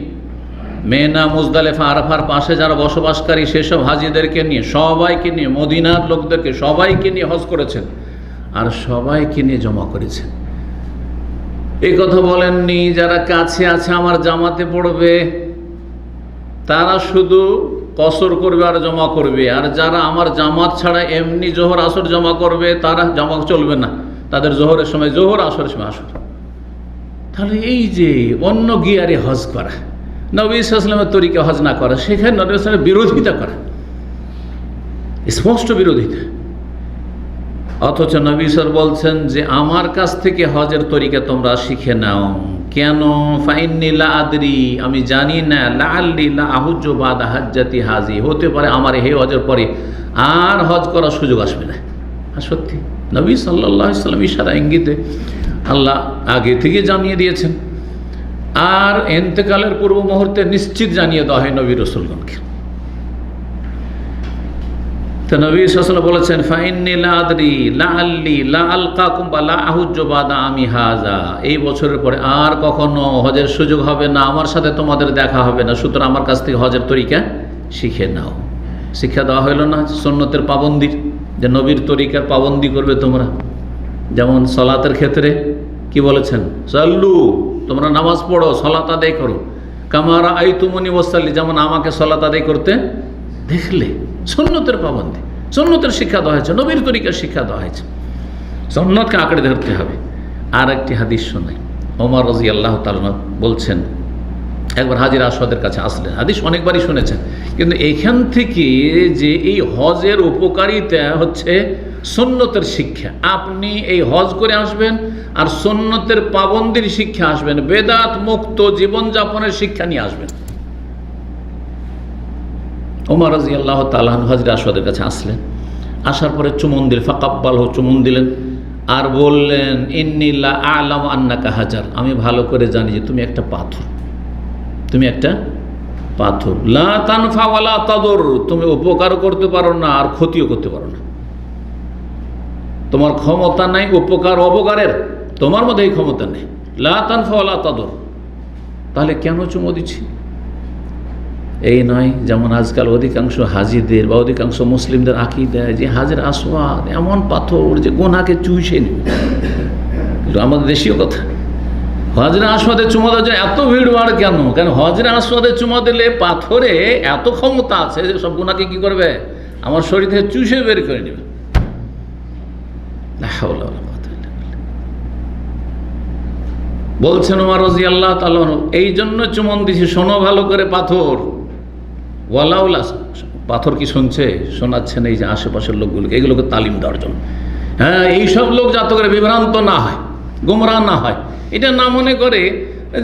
মেনা মুজদালিফা আরাফার পাশে যারা বসবাসকারী সেসব হাজিদেরকে নিয়ে, সবাইকে নিয়ে, মদিনার লোকদেরকে সবাইকে নিয়ে হজ করেছেন আর সবাইকে নিয়ে জমা করেছেন। এই কথা বলেননি যারা কাছে আছে আমার জামাতে পড়বে তারা শুধু কসর করবে আর জমা করবে, আর যারা আমার জামাত ছাড়া এমনি জোহর আসর জমা করবে তারা জমা চলবে না, তাদের জোহরের সময় জোহর, আসরের সময় আসর। তাহলে এই যে অন্য গিয়ারে হজ করা, নবী সাল্লাল্লাহু আলাইহি ওয়াসাল্লামের তরিকা হজ না করা, সেখানে নবী সাল্লাল্লাহু আলাইহি ওয়াসাল্লামের বিরোধিতা করা, স্পষ্ট বিরোধিতা। অথচ নবী সাল্লাল্লাহু আলাইহি ওয়াসাল্লাম বলছেন যে আমার কাছ থেকে হজের তরিকা তোমরা শিখে নাও। কেন? ফাইন্নী লা আদরি, আমি জানি না, লাআল্লি লা আহুজ্জু বাদা হাজ্জাতি হাজি, হতে পারে আমার এই হজের পরে আর হজ করার সুযোগ আসবে না। আর সত্যি নবী সাল্লাল্লাহু আলাইহি ওয়াসাল্লাম ইশারা ইঙ্গিতে আল্লাহ আগে থেকে জানিয়ে দিয়েছেন, আর ইন্তেকালের পূর্ব মুহূর্তে নিশ্চিত জানিয়ে দেওয়া হয় নবী রাসূলগণকে। তো নবী সাল্লাল্লাহু আলাইহি ওয়াসাল্লাম বলেছেন ফাইন্নী লা আদরি লাআল্লি লা আলকাকুম বা লা আহুজ্জু বাদা আমি হাজা, এই বছরের পরে আর কখনো হজের সুযোগ হবে না, আমার সাথে তোমাদের দেখা হবে না, সুতরাং আমার কাছ থেকে হজের তরিকা শিখে নাও। শিক্ষা দেওয়া হইল না সুন্নতের পাবন্দির, যে নবীর তরিকার পাবন্দি করবে তোমরা। যেমন সলাতের ক্ষেত্রে কি বলেছেন, সাল্লু, তোমরা নামাজ পড়ো, সলাত আদায় করো, কামারা আইতুমুনি ওয়াসাল্লি, যেমন আমাকে সলাত আদায় করতে দেখলে। সুন্নতের পাবন্দি, সুন্নতের শিক্ষা দেওয়া হয়েছে, নবীর তরিকার শিক্ষা দেওয়া হয়েছে, সুন্নতকে আঁকড়ে ধরতে হবে। আর একটি হাদিস শোনাই, ওমর রাদিয়াল্লাহু তাআলা বলছেন একবার হাজির আসওয়াদের কাছে আসলেন, হাদিস অনেকবারই শুনেছেন, কিন্তু এখান থেকে যে এই হজের উপকারিতা হচ্ছে সুন্নতের শিক্ষা। আপনি এই হজ করে আসবেন আর সুন্নতের পাবন্দির শিক্ষা আসবেন, বেদাত মুক্ত জীবনযাপনের শিক্ষা নিয়ে আসবেন। ওমর রাদিয়াল্লাহু তাআলা হাজির আসওয়াদের কাছে আসলেন, আসার পরে চুমুন দিলেন, ফাকাব্বালহু, চুমুন দিলেন, আর বললেন ইন্নী লা আ'লামু আন্নাকা হাজার, আমি ভালো করে জানি যে তুমি একটা পাথর, তুমি একটা পাথর, লা তানফা ওয়ালা তাদুর, তুমি উপকারও করতে পারো না আর ক্ষতিও করতে পারো না, তোমার ক্ষমতা নাই উপকার অপকারের, তোমার মধ্যে এই ক্ষমতা নেই, লা তানফা ওয়ালা তাদুর। তাহলে কেন চুমো দিচ্ছি? এই নয় যেমন আজকাল অধিকাংশ হাজিদের বা অধিকাংশ মুসলিমদের আকীদা যে হাজের আসওয়াদ এমন পাথর যে গোনাকে চুষে নেবে। আমাদের দেশীয় কথা, হজরে আসওয়াদে চুমা দেওয়ার জন্য এত ভিড় বাড় কেন? কেন হজরে আসওয়াদে চুমা দিলে পাথরে এত ক্ষমতা আছে যে সব গুনাহকে কি করবে, আমার শরীর থেকে চুষে বের করে নেবে। বলছেন ওমর রাদিয়াল্লাহু তাআলা এই জন্য চুমন দিছি, শোনো ভালো করে, পাথর ওয়ালাউলা, পাথর কি শুনছে, শোনাচ্ছেন এই যে আশেপাশের লোকগুলোকে, এগুলোকে তালিম দেওয়ার জন্য। হ্যাঁ, এইসব লোক যাতে করে বিভ্রান্ত না হয়, গুমরাহ না হয়, এটা না মনে করে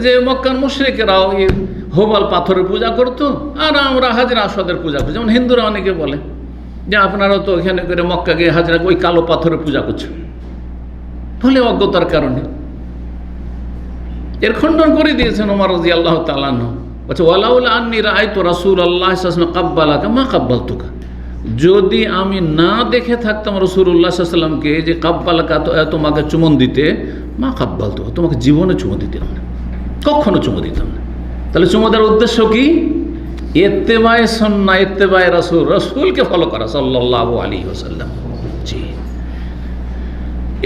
যে মক্কার মুশরিকেরাও এই হোবাল পাথরের পূজা করতো আর আমরা হাজরা আসওয়াদের পূজা করি। যেমন হিন্দুরা অনেকে বলে যে আপনারাও তো এখানে করে মক্কা গিয়ে হাজরা ওই কালো পাথরের পূজা করছে, ফলে অজ্ঞতার কারণে। এর খণ্ডন করে দিয়েছেন ওমর রাদিয়াল্লাহু তাআলা আনহু। বলছে ওয়ালাউলা আন্নী রাআইতু রাসূলুল্লাহ সাল্লাল্লাহু আলাইহি ওয়াসাল্লাম কাব্বালাকা মা কাব্বালতুকা, যদি আমি না দেখে থাকতাম রাসূলুল্লাহ সাল্লাল্লাহু আলাইহি ওয়াসাল্লামকে যে কাব্বালাকা, তোমাকে চুমন দিতে, মা কাব্বালতুকা, তোমাকে জীবনে চুমো দিতাম না, কখনো চুমো দিতাম না। তাহলে চুমো দেওয়ার উদ্দেশ্য কি? ইত্তেবায়ে সুন্নাহ, ইত্তেবায়ে রাসূল, রাসূলকে ফলো করা সাল্লাল্লাহু আলাইহি ওয়াসাল্লাম। জি,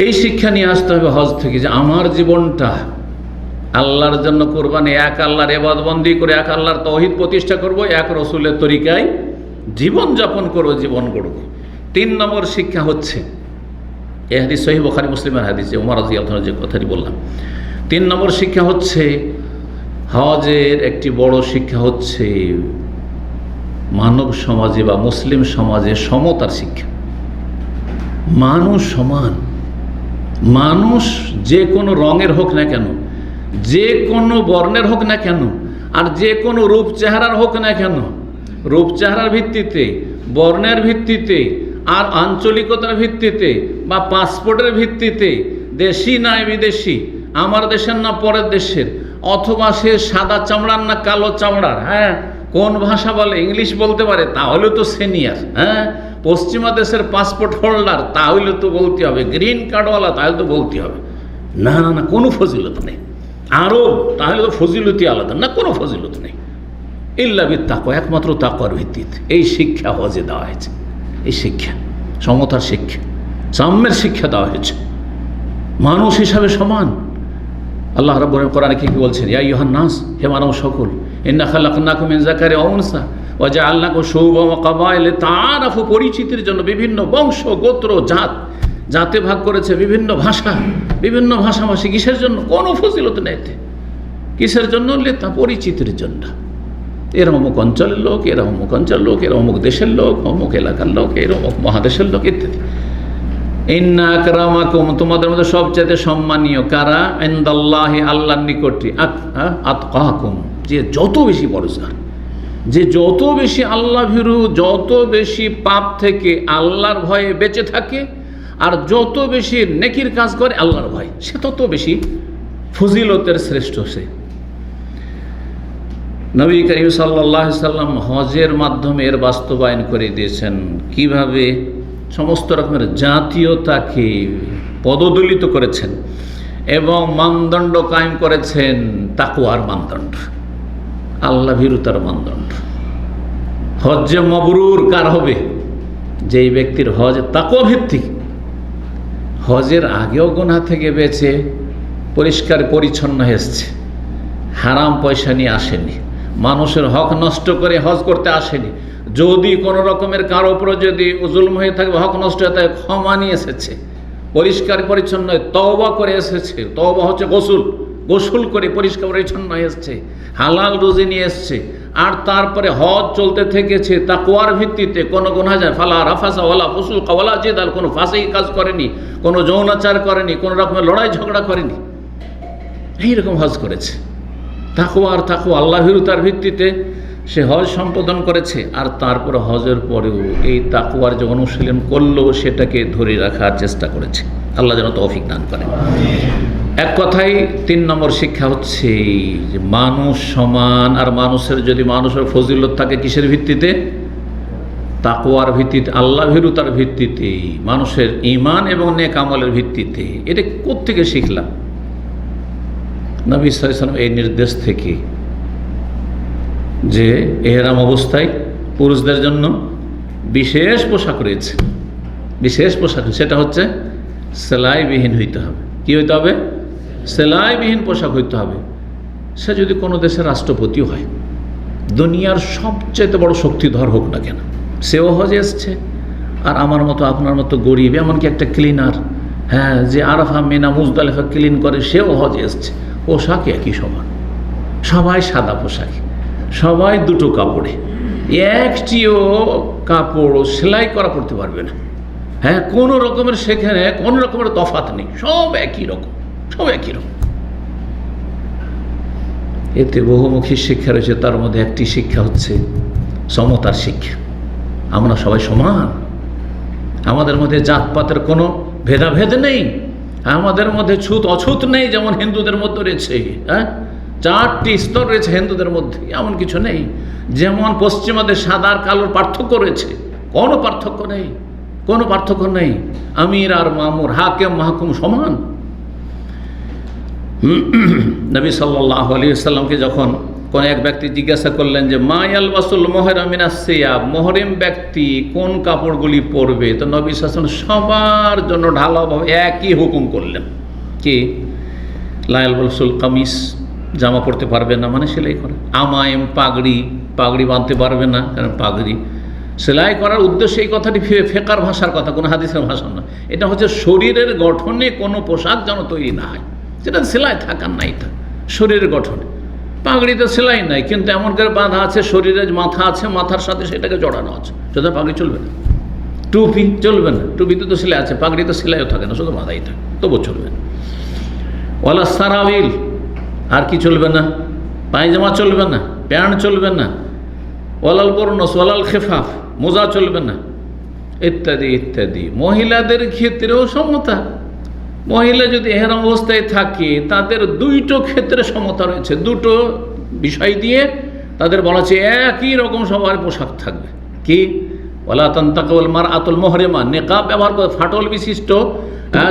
এই শিক্ষা নিয়ে আসতে হবে হজ থেকে, যে আমার জীবনটা আল্লাহর জন্য কোরবানি, এক আল্লাহর ইবাদতবন্দি করে এক আল্লাহর তাওহীদ প্রতিষ্ঠা করব, এক রাসূলের তরিকায় জীবন যাপন করব, জীবন গড়ব। 3 নম্বর শিক্ষা হচ্ছে, এই হাদিস সহিহ বুখারী মুসলিমের হাদিস, ওমর রাদিয়াল্লাহু আনহু যে কথাটি বললাম। 3 নম্বর শিক্ষা হচ্ছে, হজের একটি বড় শিক্ষা হচ্ছে মানব সমাজে বা মুসলিম সমাজে সমতার শিক্ষা। মানুষ সমান, মানুষ যে কোনো রঙের হোক না কেন, যে কোনো বর্ণের হোক না কেন, আর যে কোনো রূপ চেহারার হোক না কেন, রূপ চেহারার ভিত্তিতে, বর্ণের ভিত্তিতে, আর আঞ্চলিকতার ভিত্তিতে বা পাসপোর্টের ভিত্তিতে, দেশি না বিদেশি, আমার দেশের না পরের দেশের, অথবা সে সাদা চামড়ার না কালো চামড়ার, হ্যাঁ, কোন ভাষা বলে, ইংলিশ বলতে পারে, তাহলে তো সিনিয়র, হ্যাঁ, পশ্চিমা দেশের পাসপোর্ট হোল্ডার, তাহলে তো বলতে হবে, গ্রিন কার্ডওয়ালা, তাহলে তো বলতে হবে। না না না, কোনো ফজিলত নেই। আরব, তাহলে তো ফজিলতি আলাদা, না, কোনো ফজিলত নেই। ইল্লা বিত্তাকওয়া, একমাত্র তাকওয়ার ভিত্তিতে এই শিক্ষা হজে দেওয়া হয়েছে। এই শিক্ষা সমতার শিক্ষা, সাম্যের শিক্ষা দেওয়া হয়েছে, মানুষ হিসাবে সমান। আল্লাহ রাব্বুল কোরআনে কি বলছেন? ইয়া আইয়ুহান নাস, হে মানব সকল, ইন্না খালাকনাকুম মিন যাকারিন ওয়া উনসা ওয়া জাআলনাকুম শুউবান ওয়া কাবাইল লিতাআরাফু, পরিচিতির জন্য বিভিন্ন বংশ, গোত্র, জাতে ভাগ করেছে, বিভিন্ন ভাষা, বিভিন্ন ভাষাভাষী। কিসের জন্য? কোনো ফজিলত নেই এতে। কিসের জন্য? তা পরিচিতির জন্য। এরা অমুক অঞ্চলের লোক, এরা অমুক অঞ্চলের লোক, এরা অমুক দেশের লোক, অমুক এলাকার লোক, এরা অমুক মহাদেশের লোক, ইত্যাদি। ইন্না আকরামাকুম, তোমাদের মধ্যে সবচেয়ে সম্মানীয় কারা? ইনদাল্লাহি, আল্লাহর নিকটে, আতকাকুম, যে যত বেশি পরিষ্কার, যে যত বেশি আল্লাহ ভীরু, যত বেশি পাপ থেকে আল্লাহর ভয়ে বেঁচে থাকে, আর যত বেশি নেকির কাজ করে আল্লাহর ভয়, সে তত বেশি ফজিলতের শ্রেষ্ঠ সে। নবী করিম সাল্লাল্লাহু আলাইহি সাল্লাম হজের মাধ্যমে এর বাস্তবায়ন করে দিয়েছেন। কিভাবে? সমস্ত রকমের জাতীয়তাকে পদদলিত করেছেন এবং মানদণ্ড কায়েম করেছেন, তাকওয়ার মানদণ্ড, আল্লাহ ভীরুতার মানদণ্ড। হজ্জে মবরুর কার হবে? যেই ব্যক্তির হজ তাকওয়া ভিত্তিক, হজের আগেও গুনাহ থেকে বেঁচে পরিষ্কার পরিচ্ছন্ন এসেছে, হারাম পয়সা নিয়ে আসেনি, মানুষের হক নষ্ট করে হজ করতে আসেনি, যদি কোনো রকমের কারো উপরে যদি জুলম হয়ে থাকে, হক নষ্ট হয়ে থাকে, ক্ষমা নিয়ে এসেছে, পরিষ্কার পরিচ্ছন্ন তওবা করে এসেছে। তওবা হচ্ছে গোসল করে পরিষ্কার পরিচ্ছন্ন হয়ে এসছে, হালাল রুজি নিয়ে এসছে, আর তারপরে হজ চলতে থেকেছে তাকওয়ার ভিত্তিতে। কোনো গুনাহ যায়, ফালা রাফাসা ওয়ালা ফুসুকা ওয়ালা জিদাল, কোনো ফাসিক কাজ করেনি, কোনো যৌনাচার করেনি, কোনো রকমের লড়াই ঝগড়া করেনি, এইরকম হজ করেছে। তাকওয়া আল্লাহ ভীরুতার ভিত্তিতে সে হজ সম্পাদন করেছে। আর তারপরে হজের পরেও এই তাকওয়ার যে অনুশীলন করলো, সেটাকে ধরে রাখার চেষ্টা করেছে। আল্লাহ যেন তৌফিক দান করে। এক কথায় 3 নম্বর শিক্ষা হচ্ছে যে মানুষ সমান, আর মানুষের যদি মানুষের ফজিলত থাকে কিসের ভিত্তিতে? তাকওয়ার ভিত্তিতে, আল্লাহ ভীরুতার ভিত্তিতে, মানুষের ঈমান এবং নেক আমলের ভিত্তিতে। এটা কোত্থেকে শিখলাম? নবী সাল্লাল্লাহু আলাইহি ওয়াসাল্লাম এই নির্দেশ থেকে যে ইহরাম অবস্থায় পুরুষদের জন্য বিশেষ পোশাক রয়েছে, বিশেষ পোশাক, সেটা হচ্ছে সেলাইবিহীন হইতে হবে। কি হইতে হবে? সেলাইবিহীন পোশাক হইতে হবে। সে যদি কোনো দেশের রাষ্ট্রপতিও হয়, দুনিয়ার সবচেয়ে বড় শক্তিধর হোক না কেন, সেও হজে এসছে। আর আমার মতো, আপনার মতো গরিব, এমনকি একটা ক্লিনার, হ্যাঁ, যে আরাফা, মিনা, মুজদালিফা ক্লিন করে, সেও হজে এসছে। পোশাক একই সমান, সবাই সাদা পোশাক, সবাই দুটো কাপড়ে, একটিও কাপড় সেলাই করা পড়তে পারবে না। হ্যাঁ, কোনো রকমের সেখানে কোনো রকমের তফাৎ নেই, সব একই রকম, সব একই রকম। এতে বহুমুখী শিক্ষা রয়েছে। তার মধ্যে একটি শিক্ষা হচ্ছে সমতার শিক্ষা। আমরা সবাই সমান, আমাদের মধ্যে জাতপাতের কোনো ভেদাভেদ নেই, আমাদের মধ্যে ছুত অছুত নেই যেমন হিন্দুদের মধ্যে রয়েছে। হ্যাঁ, 4টি স্তর রয়েছে হিন্দুদের মধ্যে, এমন কিছু নেই। যেমন পশ্চিমাদের সাদা আর কালোর পার্থক্য রয়েছে, কোনো পার্থক্য নেই, কোনো পার্থক্য নেই। আমির আর মামুর, হাকিম মাহকুম সমান। নবী সাল্লাল্লাহু আলাইহি ওয়াসাল্লামকে যখন কোন এক ব্যক্তি জিজ্ঞাসা করলেন যে মা ইয়ালবাসুল মুহরিম মিনাস সিয়াব, মুহরিম ব্যক্তি কোন কাপড়গুলি পরবে, তো নবী সাল্লাল্লাহু আলাইহি ওয়াসাল্লাম সবার জন্য ঢালাওভাবে একই হুকুম করলেন, কি লা ইয়ালবাসুল কামিস, জামা পরতে পারবে না মানে সেলাই করা। আমায়েম, পাগড়ি, পাগড়ি বাঁধতে পারবে না, কারণ পাগড়ি সেলাই করার উদ্দেশ্য, এই কথাটি ফেকার ভাষার কথা, কোনো হাদিসের ভাষা না। এটা হচ্ছে শরীরের গঠনে কোনো পোশাক যেন তৈরি না হয়, যেটা সেলাই থাকার নাই, তা শরীরের গঠনে। পাগড়িতে সেলাই নাই, কিন্তু এমন করে বাঁধা আছে, শরীরের মাথা আছে, মাথার সাথে সেটাকে জড়ানো আছে, শুধু পাগড়ি চলবে না। টুপি চলবে না, টুপিতে তো সেলাই আছে, পাগড়িতে সেলাইও থাকে না, শুধু মাথাই থাকে, তবু চলবে না। ওয়ালা সারাবিল, আর কি চলবে না? পায়জামা চলবে না, প্যান্ট চলবে না। ওয়ালাল বরনস, ওয়ালাল খেফাফ, মোজা চলবে না, ইত্যাদি ইত্যাদি। মহিলাদের ক্ষেত্রেও সমতা। মহিলা যদি এহরাম অবস্থায় থাকে, তাদের দুইটো ক্ষেত্রে সমতা রয়েছে, দুটো বিষয় দিয়ে তাদের বলা হচ্ছে একই রকম সবার পোশাক থাকবে। কি ওয়ালা তানতাকিউল মারআতুল মুহরিমা, নেকাব ব্যবহার করে ফাটল বিশিষ্ট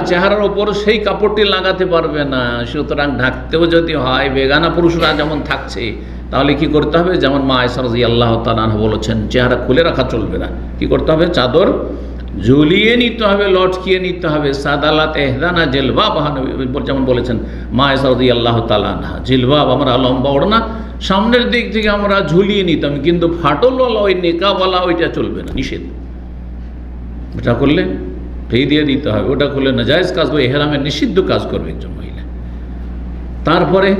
চেহারার ওপর সেই কাপড়টি লাগাতে পারবে না। সুতরাং ঢাকতেও যদি হয়, বেগানা পুরুষরা যেমন থাকছে, তাহলে কি করতে হবে? যেমন মা আয়েশা রাদিয়াল্লাহু তাআলা আনহা বলেছেন, চেহারা খুলে রাখা চলবে না। কি করতে হবে? চাদর ঝুলিয়ে নিতে হবে, লটকিয়ে নিতে হবে। সাদালাত এহদানা জিলবাব, যেমন বলেছেন মা আয়েশা রাদিয়াল্লাহু তাআলা আনহা, জিলবাব আমরা লম্বা ওড়না সামনের দিক থেকে আমরা ঝুলিয়ে নিতাম, কিন্তু ফাটলওয়ালা ওই নেকাবওয়ালা ওইটা চলবে না, নিষেধ। ওটা করলে ফি দিয়ে দিতে হবে, ওটা করলে নাজায়েজ কাজ, ওই এহরামের নিষিদ্ধ কাজ করবে একজন মহিলা। তারপরে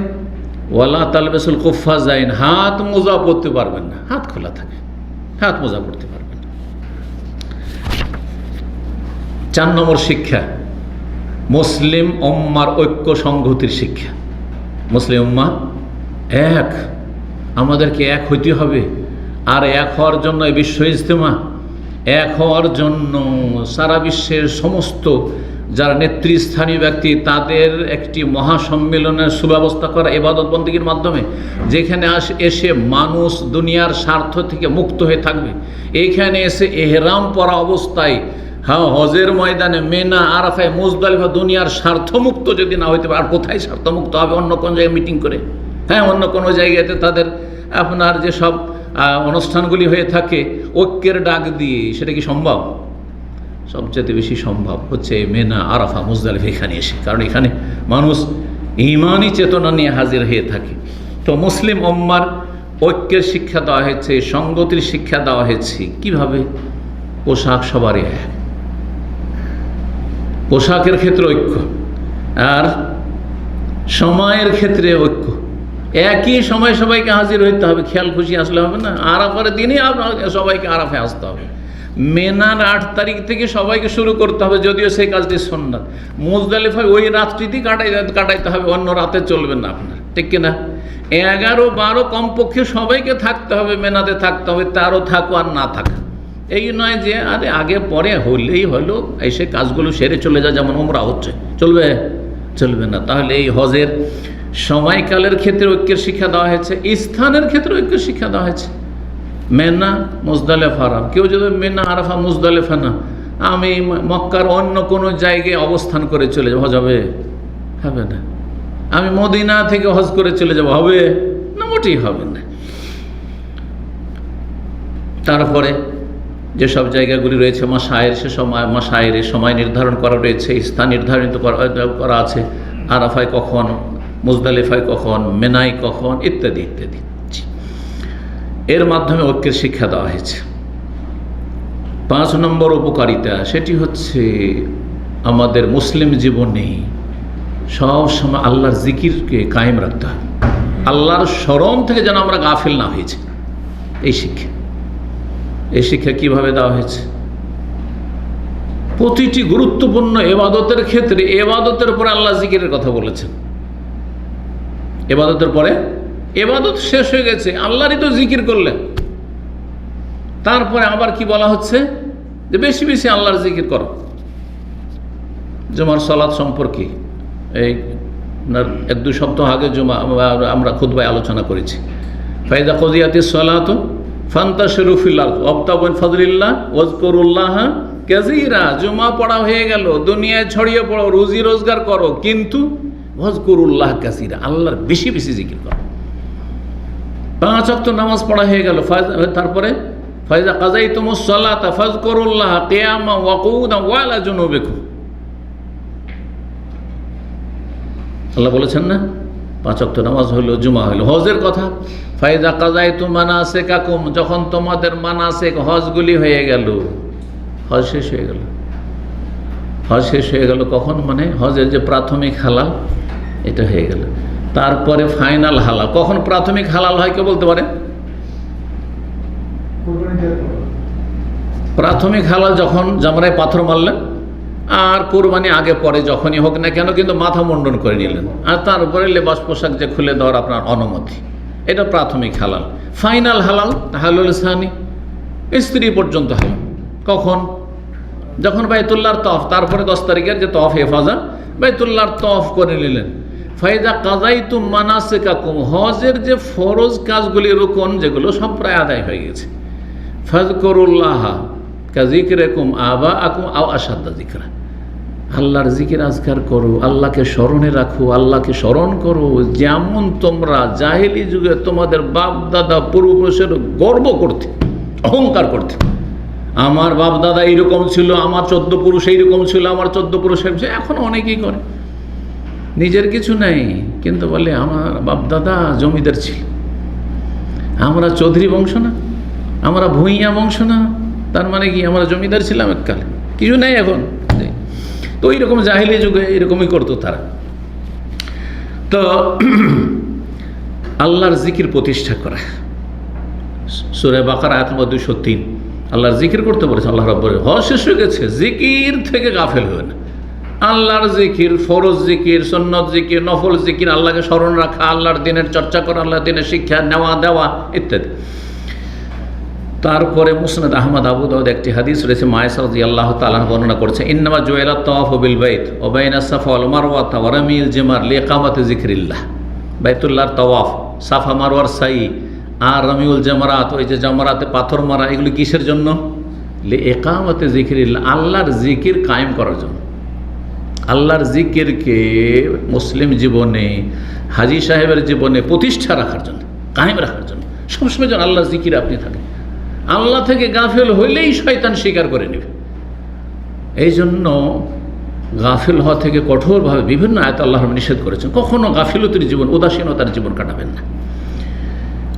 ওয়ালা তালবেসুল কুফাজাইন, হাত মোজা পরতে পারবেন না, হাত খোলা থাকে, হাত মোজা পরতে পারবেন না। 4 নম্বর শিক্ষা, মুসলিম উম্মার ঐক্য সংহতির শিক্ষা। মুসলিম উম্মা এক, আমাদেরকে এক হইতে হবে। আর এক হওয়ার জন্য এই বিশ্ব ইজতেমা, এক হওয়ার জন্য সারা বিশ্বের সমস্ত যারা নেতৃস্থানীয় ব্যক্তি, তাদের একটি মহাসম্মেলনের সুব্যবস্থা করা ইবাদত বন্দেগীর মাধ্যমে, যেখানে এসে মানুষ দুনিয়ার স্বার্থ থেকে মুক্ত হয়ে থাকবে। এইখানে এসে এহরাম পরা অবস্থায়, হ্যাঁ, হজের ময়দানে, মেনা, আরাফায়, মুজদালিফা দুনিয়ার স্বার্থমুক্ত যদি না হইতে পারে, আর কোথায় স্বার্থমুক্ত হবে? অন্য কোন জায়গায় মিটিং করে, হ্যাঁ, অন্য কোনো জায়গাতে তাদের আপনার যেসব অনুষ্ঠানগুলি হয়ে থাকে ঐক্যের ডাক দিয়ে, সেটা কি সম্ভব? সবচেয়ে বেশি সম্ভব হচ্ছে মেনা, আরাফা, মুজদালিফা এখানে এসে, কারণ এখানে মানুষ ঈমানি চেতনা নিয়ে হাজির হয়ে থাকে। তো মুসলিম উম্মার ঐক্যের শিক্ষা দেওয়া হয়েছে, সংগতির শিক্ষা দেওয়া হয়েছে। কিভাবে? পোশাক সবারই এক, পোশাকের ক্ষেত্রে ঐক্য, আর সময়ের ক্ষেত্রে ঐক্য। একই সময় সবাইকে হাজির হইতে হবে, খেয়াল খুশি আসলে হবে না। আরাফার দিনে সবাইকে আরাফে আসতে হবে। মেনার 8 তারিখ থেকে সবাইকে শুরু করতে হবে, যদিও সেই কাজটি সুন্নাত। মুজদালিফায় ওই রাত্রিতেই কাটাইতে হবে, অন্য রাতে চলবে না আপনার, ঠিক কিনা? 11-12 কমপক্ষে সবাইকে থাকতে হবে, মেনাতে থাকতে হবে। তারও থাকো আর না থাকা, এই নয় যে আরে আগে পরে হলেই হলো, এসে কাজগুলো সেরে চলে যায়, যেমন উমরা হচ্ছে, চলবে? চলবে না। তাহলে এই হজের সময়কালের ক্ষেত্রে ঐক্যের শিক্ষা দেওয়া হয়েছে, স্থানের ক্ষেত্রে ঐক্যের শিক্ষা দেওয়া হয়েছে। মেনা, মুজদালিফা, আরাফা। কেউ যদি মেনা, আরাফা, মুজদালিফা না, আমি মক্কার অন্য কোনো জায়গায় অবস্থান করে চলে যাব, হজ হবে? হবে না। আমি মদিনা থেকে হজ করে চলে যাব, হবে না? মোটেই হবে না। তারপরে যেসব জায়গাগুলি রয়েছে মাশায়ের, সেসব মাশায়ের সময় নির্ধারণ করা রয়েছে, স্থান নির্ধারিত করা আছে। আরাফায় কখন, মুজদালিফায় কখন, মেনায় কখন, ইত্যাদি ইত্যাদি। এর মাধ্যমে ঐক্যের শিক্ষা দেওয়া হয়েছে। 5 নম্বর উপকারিতা, সেটি হচ্ছে আমাদের মুসলিম জীবনে সব সময় আল্লাহর জিকিরকে কায়েম রাখতে হবে, আল্লাহর স্মরণ থেকে যেন আমরা গাফিল না হয়েছে। এই শিক্ষা, এই শিক্ষা কীভাবে দেওয়া হয়েছে? প্রতিটি গুরুত্বপূর্ণ এবাদতের ক্ষেত্রে এবাদতের পরে আল্লাহ জিকিরের কথা বলেছেন। এবাদতের পরে, এবাদত শেষ হয়ে গেছে, আল্লাহরই তো জিকির করলেন, তারপরে আবার কি বলা হচ্ছে? যে বেশি বেশি আল্লাহর জিকির করো। জুমার সালাত সম্পর্কে এই আপনার 1-2 সপ্তাহ আগে জুমা আমরা খুতবায় আলোচনা করেছি। ফাইদা কদিয়াতিস সালাতু ফান্তাশিরু ফিল আরদ ওয়াবতাগু মিন ফাদলিল্লাহ ওয়াজকুরুল্লাহ কাসীরা। জুমা পড়া হয়ে গেল, দুনিয়ায় ছড়িয়ে পড়ো, রুজি রোজগার করো, কিন্তু ওয়াজকুরুল্লাহ কাসীরা, আল্লাহর বেশি বেশি জিকির করো। 5 ওয়াক্ত নামাজ পড়া হয়ে গেল, তারপরে ফাইদা কাযাইতুমুস সালাতা ফাযকুরুল্লাহ কিয়ামান ওয়া কুউদান ওয়া আলা জুনুবিকুম। আল্লাহ বলেছেন না 5 ওয়াক্ত নামাজ হলো, জুমা হলো। হজের কথা, ফাইদা কাযাইতুম মানাসিকাকুম, যখন তোমাদের মানাসিক হজগুলি হয়ে গেল, হজ শেষ হয়ে গেল। হজ শেষ হয়ে গেল কখন? মানে হজের যে প্রাথমিক হালাল এটা হয়ে গেল, তারপরে ফাইনাল হালাল। কখন প্রাথমিক হালাল হয় কেউ বলতে পারে? প্রাথমিক হালাল যখন জামরায় পাথর মারলেন, আর কোরবানি আগে পরে যখনই হোক না কেন, কিন্তু মাথা মুন্ডন করে নিলেন, আর তারপরে লেবাস পোশাক যে খুলে দেওয়ার আপনার অনুমতি, এটা প্রাথমিক হালাল। ফাইনাল হালাল হালাল সানি, স্ত্রী পর্যন্ত হালাল কখন? যখন বাইতুল্লাহর তওয়াফ, তারপরে 10 তারিখের যে তওয়াফ হেফাজা, বাইতুল্লাহর তওয়াফ করে নিলেন। ফাইদা কাযাইতুম মানাসিকাকুম, হজের যে ফরজ কাজগুলি, রুকন যেগুলো, সব প্রায় আদায় হয়ে গেছে। ফাযকুরুল্লাহ কাযিকরিকুম আবাআকুম আও আশাদ্দা যিকরা, আল্লাহর জিকির আজকার করো, আল্লাহকে স্মরণে রাখো, আল্লাহকে স্মরণ করো, যেমন তোমরা জাহেলি যুগে তোমাদের বাপ দাদা পূর্বপুরুষের গর্ব করতে, অহংকার করতে। আমার বাপ দাদা এইরকম ছিল, আমার 14 পুরুষ এইরকম ছিল, আমার 14 পুরুষ। এখন অনেকেই করে, নিজের কিছু নেই, কিন্তু বলে আমার বাপ দাদা জমিদার ছিল, আমরা চৌধুরী বংশ না, আমরা ভূঁইয়া বংশ না, তার মানে কি আমরা জমিদার ছিলাম এককালে, কিছু নেই এখন। তো এইরকম জাহিলি যুগে এরকমই করতো তারা। তো আল্লাহর জিকির প্রতিষ্ঠা করা, সূরা বাকারা আয়াত নম্বর 203 আল্লাহর জিকির করতে বলেছে আল্লাহ রাব্বুল। হজ শেষ হয়ে গেছে, জিকির থেকে গাফেল হবে না। আল্লাহর জিকির, ফরজ জিকির, সুন্নত জিকির, নফল জিকির, আল্লাহকে স্মরণ রাখা, আল্লাহর দিনের চর্চা করা, আল্লাহর দিনের শিক্ষা নেওয়া দেওয়া ইত্যাদি। তারপরে মুসনাদ আহমদ, আবু দাউদ একটি হাদিস রয়েছে, মায়েশা রাদিয়াল্লাহু তাআলা বর্ণনা করেছে, ইন্নামা জুইলাত তাওয়াফু বিল বাইত ওয়া বাইনা সাফা ওয়াল মারওয়া ওয়া রামিল জামার লিইকামাতি যিকরিল্লাহ। বাইতুল্লাহর তাওয়াফ, সাফা মারওয়ার সাই, আর রামিউল জামারাত, ওই যে জামারাতে পাথর মারা, এগুলি কিসের জন্য? লিইকামাতি যিকরিল্লাহ, আল্লাহর জিকির কায়েম করার জন্য। আল্লাহর জিকিরকে মুসলিম জীবনে, হাজী সাহেবের জীবনে প্রতিষ্ঠা রাখার জন্য, কায়েম রাখার জন্য, সবসময় যেন আল্লাহর জিকির আপনি থাকেন। আল্লাহ থেকে গাফেল হইলেই শয়তান স্বীকার করে নেবে। এই জন্য গাফিল হওয়া থেকে কঠোরভাবে বিভিন্ন আয়াত আল্লাহ নিষেধ করেছেন। কখনো গাফিলতির জীবন, উদাসীনতার জীবন কাটাবেন না।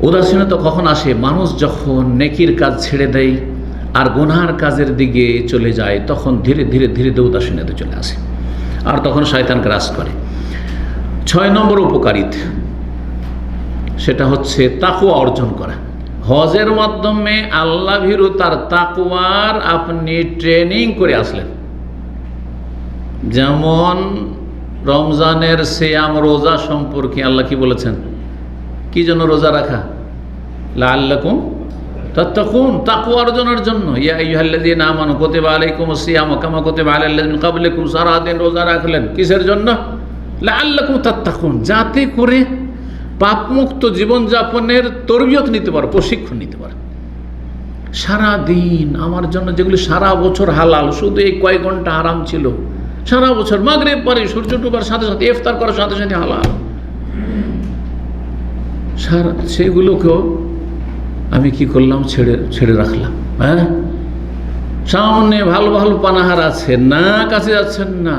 উদাসীনতা কখন আসে? মানুষ যখন নেকির কাজ ছেড়ে দেয় আর গুনার কাজের দিকে চলে যায়, তখন ধীরে ধীরে ধীরে ধীরে উদাসীনতা চলে আসে, আর তখন শয়তান গ্রাস করে। 6 নম্বর উপকারিতা, সেটা হচ্ছে তাকওয়া অর্জন করা। হজের মাধ্যমে আল্লাহ ভীরু তার তাকওয়ার আপনি ট্রেনিং করে আসলেন। যেমন রমজানের সিয়াম, রোজা সম্পর্কে আল্লাহ কি বলেছেন? কি জন্য রোজা রাখা? লাআল্লাকুম তাত্তাকুন, তাকওয়া অর্জনের জন্য। ইয়া আইয়ুহাল্লাযীনা আমানু কুতিবা আলাইকুমুস সিয়ামু কামা কুতিবা আলাল লাযীনা মিন ক্বাবলিকুম, সারা দিন রোজা রাখলেন কিসের জন্য? লাআল্লাকুম তাত্তাকুন, যাতে করে পাপমুক্ত জীবনযাপনের তরবিয়ত নিতে পারো, প্রশিক্ষণ নিতে পারো। সারাদিন আমার জন্য যেগুলি সারা বছর হালাল, শুধু এই কয়েক ঘন্টা আরাম ছিল, সারা বছর মাগরিব পরে সূর্য ডোবার সাথে সাথে, ইফতার করার সাথে সাথে হালাল, সেগুলোকেও আমি কি করলাম? ছেড়ে রাখলাম। হ্যাঁ, সামনে ভালো ভালো পানাহার আছে, না কাছে যাচ্ছেন না,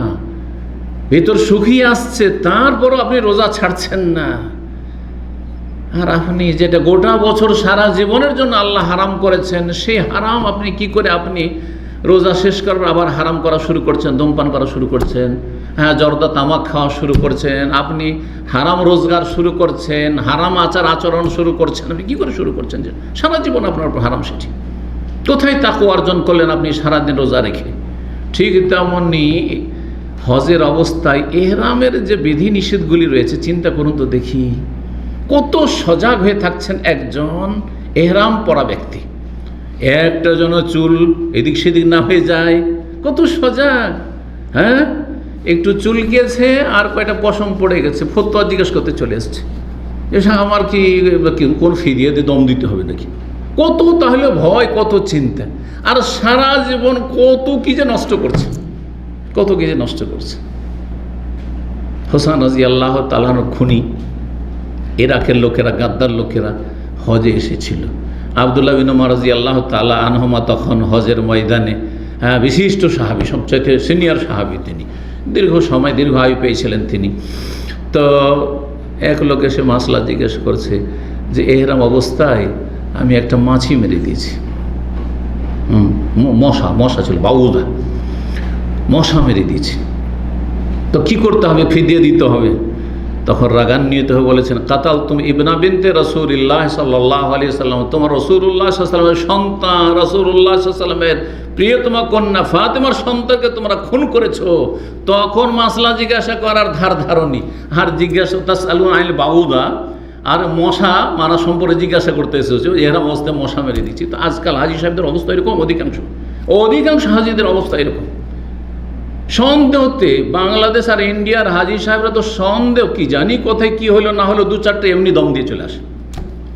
ভিতর শুকিয়ে আসছে, তারপরও আপনি রোজা ছাড়ছেন না। আর আপনি যেটা গোটা বছর সারা জীবনের জন্য আল্লাহ হারাম করেছেন, সেই হারাম আপনি কি করে আপনি রোজা শেষ করার আবার হারাম করা শুরু করছেন, ধূমপান করা শুরু করছেন, হ্যাঁ জর্দা তামাক খাওয়া শুরু করছেন, আপনি হারাম রোজগার শুরু করছেন, হারাম আচরণ শুরু করছেন। আপনি কী করে শুরু করছেন? যে সারা জীবন আপনার হারাম, সেটি কোথায় তাকওয়া অর্জন করলেন আপনি সারাদিন রোজা রেখে? ঠিক তেমনি হজের অবস্থায় এহরামের যে বিধি নিষেধগুলি রয়েছে, চিন্তা করুন তো দেখি, কত সজাগ হয়ে থাকছেন একজন এহরাম পরা ব্যক্তি। একটা যেন চুল এদিক সেদিক না হয়ে যায়, কত সজাগ। হ্যাঁ, একটু চুলকেছে আর কয়টা পশম পড়ে গেছে, ফতোয়া জিজ্ঞেস করতে চলে এসছে, এসে আমার কি কোন ফিরিয়ে দিয়ে দম দিতে হবে নাকি? কত তাহলে ভয়, কত চিন্তা, আর সারা জীবন কত কি যে নষ্ট করছে, কত কি যে নষ্ট করছে। হোসেন রাদিয়াল্লাহু তাআলা খুনি ইরাকের লোকেরা, গাদ্দার লোকেরা হজে এসেছিল। আব্দুল্লাহ বিন উমর রাদিয়াল্লাহু তাআলা আনহুমা তখন হজের ময়দানে, বিশিষ্ট সাহাবী, সবচাইতে সিনিয়র সাহাবী তিনি, দীর্ঘ সময় দীর্ঘ আয়ু পেয়েছিলেন তিনি। তো এক লোক এসে মাসলা জিজ্ঞেস করছে যে এহরাম অবস্থায় আমি একটা মাছি মেরে দিয়েছি, মশা ছিল, বাউদা মশা মেরে দিয়েছি, তো কি করতে হবে? ফিদিয়ে দিতে হবে। তখন রাগান্বিত হয়ে বলেছেন, কাতাল তুমি ইবনা বিনতে রাসূলুল্লাহ সাল্লাল্লাহু আলাইহি ওয়াসাল্লাম, তোমার রাসূলুল্লাহ সাল্লাল্লাহু আলাইহি ওয়াসাল্লামের সন্তান, রাসূলুল্লাহ সাল্লাল্লাহু আলাইহি ওয়াসাল্লামের প্রিয়তমা কন্যা ফাতেমার সন্তানকে তোমরা খুন করেছো। তখন মাসলা জিজ্ঞাসা করার ধারণী, আর জিজ্ঞাসা তাসআলুন আনিল বাউদা, আর মশা মারা সম্পর্কে জিজ্ঞাসা করতে এসেছো, এরা অবস্থায় মশা মেরে দিচ্ছি। তো আজকাল হাজি সাহেবদের অবস্থা এরকম, অধিকাংশ হাজিদের অবস্থা এরকম। সন্দেহতে বাংলাদেশ আর ইন্ডিয়ার হাজি সাহেবরা তো সন্দেহ, কি জানি কোথায় কি হলো না হলো, দু চারটে এমনি দম দিয়ে চলে আসে।